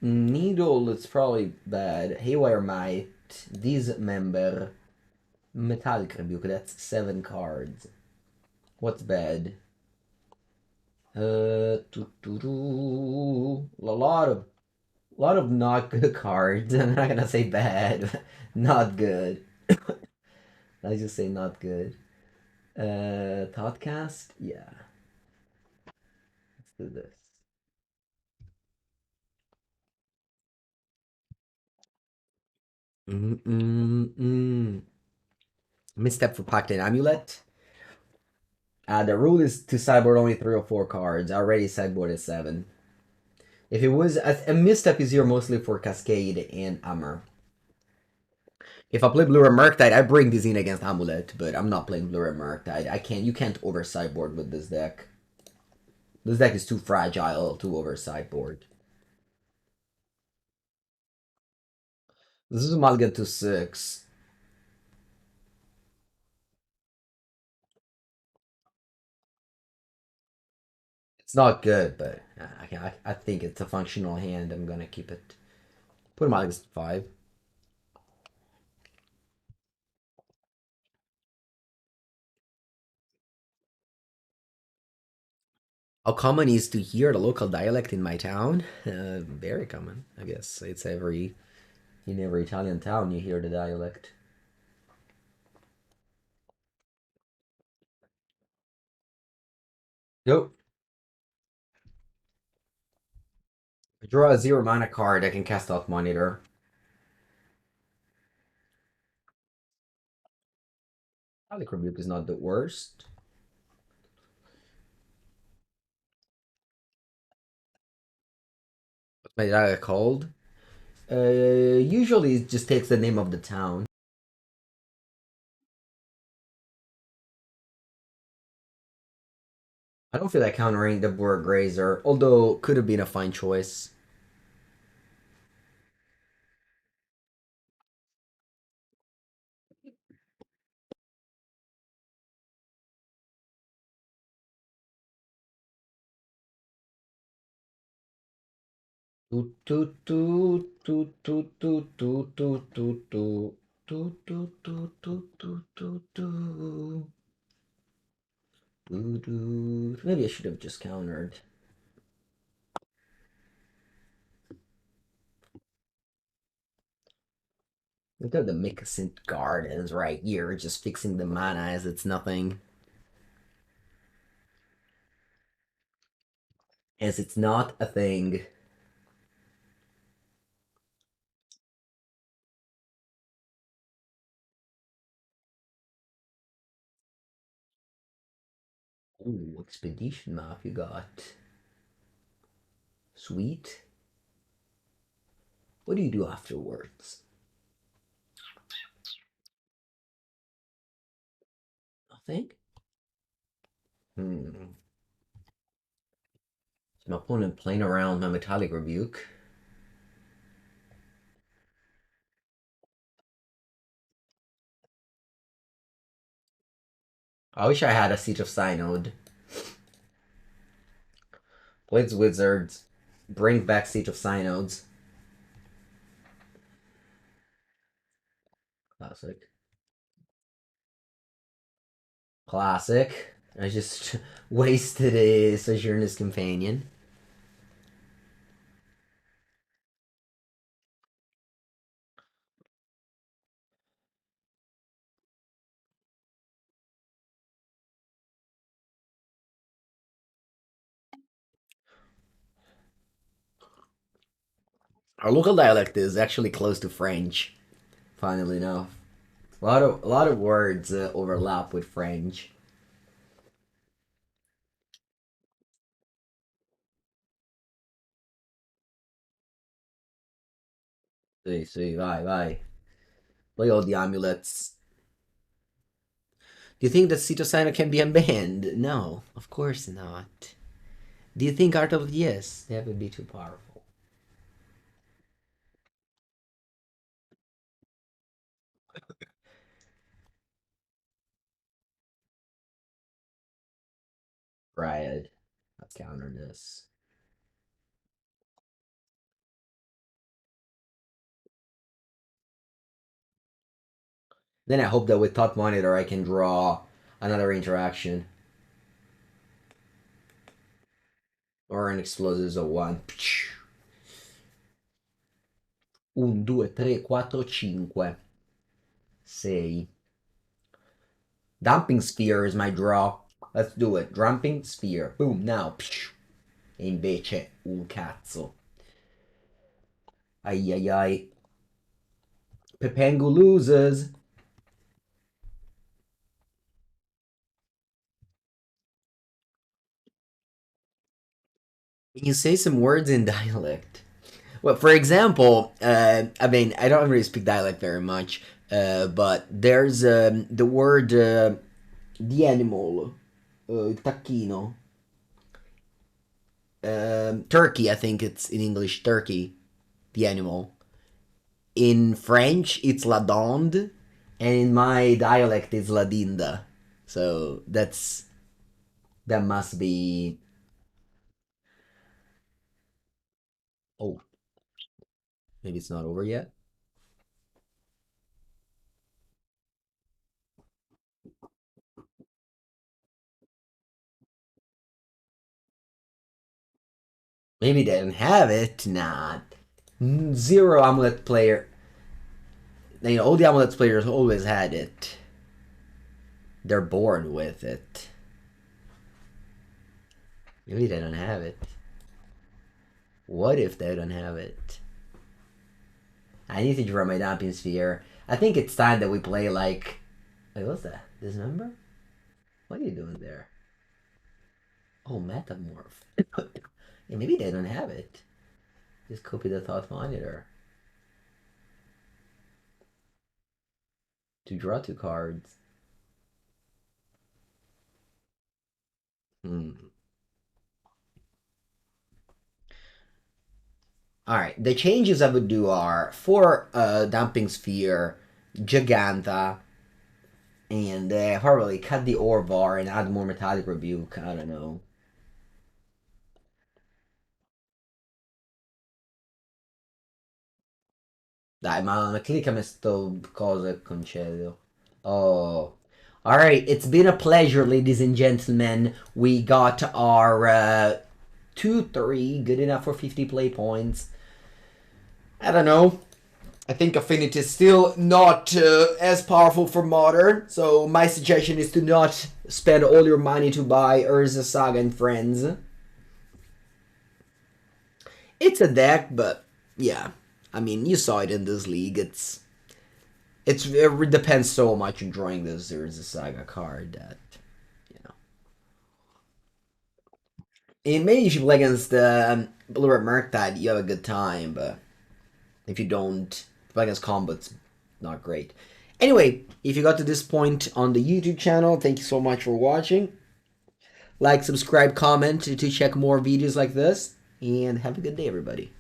Needle, it's probably bad. Haywire Mite. Dismember. Metallic Rebuke. That's 7 cards. What's bad? A lot of not good cards. I'm not gonna say bad. Not good. I just say not good. Thoughtcast? Yeah. Let's do this. Misstep for Pact and Amulet. The rule is to sideboard only 3 or 4 cards. I already sideboarded 7. If it was a misstep is here mostly for Cascade and Armor. If I play Blue Red Murktide, I bring this in against Amulet, but I'm not playing Blue Red Murktide. You can't over sideboard with this deck. This deck is too fragile to over sideboard. This is a mulligan to 6. It's not good, but I think it's a functional hand. I'm gonna keep it. Put him on 5. How common is to hear the local dialect in my town? Very common, I guess. It's in every Italian town you hear the dialect. Yep. Draw a 0 mana card. I can cast out Monitor. Metallic Rebuke is not the worst. What's my dialect called? Usually it just takes the name of the town. I don't feel like countering the Boar Grazer, although could have been a fine choice. Toot toot toot toot toot toot toot toot toot toot toot toot toot toot toot toot toot. Maybe I should have just countered. Look at the Micascent Gardens right here, just fixing the mana as it's nothing. As it's not a thing. Ooh, Expedition map you got. Sweet. What do you do afterwards? Nothing? Hmm. Is my opponent playing around my Metallic Rebuke? I wish I had a Siege of Synod. Blades Wizards. Bring back Siege of Synods. Classic. Classic. I just wasted a Sojourner's Companion. Our local dialect is actually close to French, funnily enough. A lot of words overlap with French. See, vai. Look at all the amulets. Do you think that Citosino can be unbanned? No, of course not. Do you think Art of Yes? That would be too powerful. Right. Let's counter this. Then I hope that with Thought Monitor I can draw another interaction. Or an Explosives of 1. 1, 2, 3, 4, 5. 6. Dumping Sphere is my draw. Let's do it. Dumping Sphere. Boom, now. E invece un cazzo. Ai ai ai. Pepengu loses. Can you say some words in dialect? Well, for example, I mean, I don't really speak dialect very much, but there's the word the animal, tacchino. Turkey, I think it's in English, turkey, the animal. In French, it's la dinde, and in my dialect, it's la dinda. So that must be. Oh, maybe it's not over yet. Maybe they don't have it. Nah. Zero Amulet player. You know, all the Amulet players always had it. They're born with it. Maybe they don't have it. What if they don't have it? I need to draw my Damping Sphere. I think it's time that we play like... Wait, what's that? Dismember? What are you doing there? Oh, Metamorph. Yeah, maybe they don't have it. Just copy the Thought Monitor. To draw 2 cards. Alright, the changes I would do are for Damping Sphere, Giganta, and probably cut the Orvar and add more Metallic Rebuke. I don't know. Dai, ma cliccami sto cosa e concedo. Oh. Alright, it's been a pleasure, ladies and gentlemen. We got our 2-3, good enough for 50 play points. I don't know. I think Affinity is still not as powerful for Modern, so my suggestion is to not spend all your money to buy Urza Saga and Friends. It's a deck, but yeah. I mean, you saw it in this league. It depends so much on drawing this Urza Saga card that, you know. And maybe if you play against Blue Red Murktide, you have a good time, but if you don't, play against combo, it's not great. Anyway, if you got to this point on the YouTube channel, thank you so much for watching. Like, subscribe, comment to check more videos like this, and have a good day, everybody.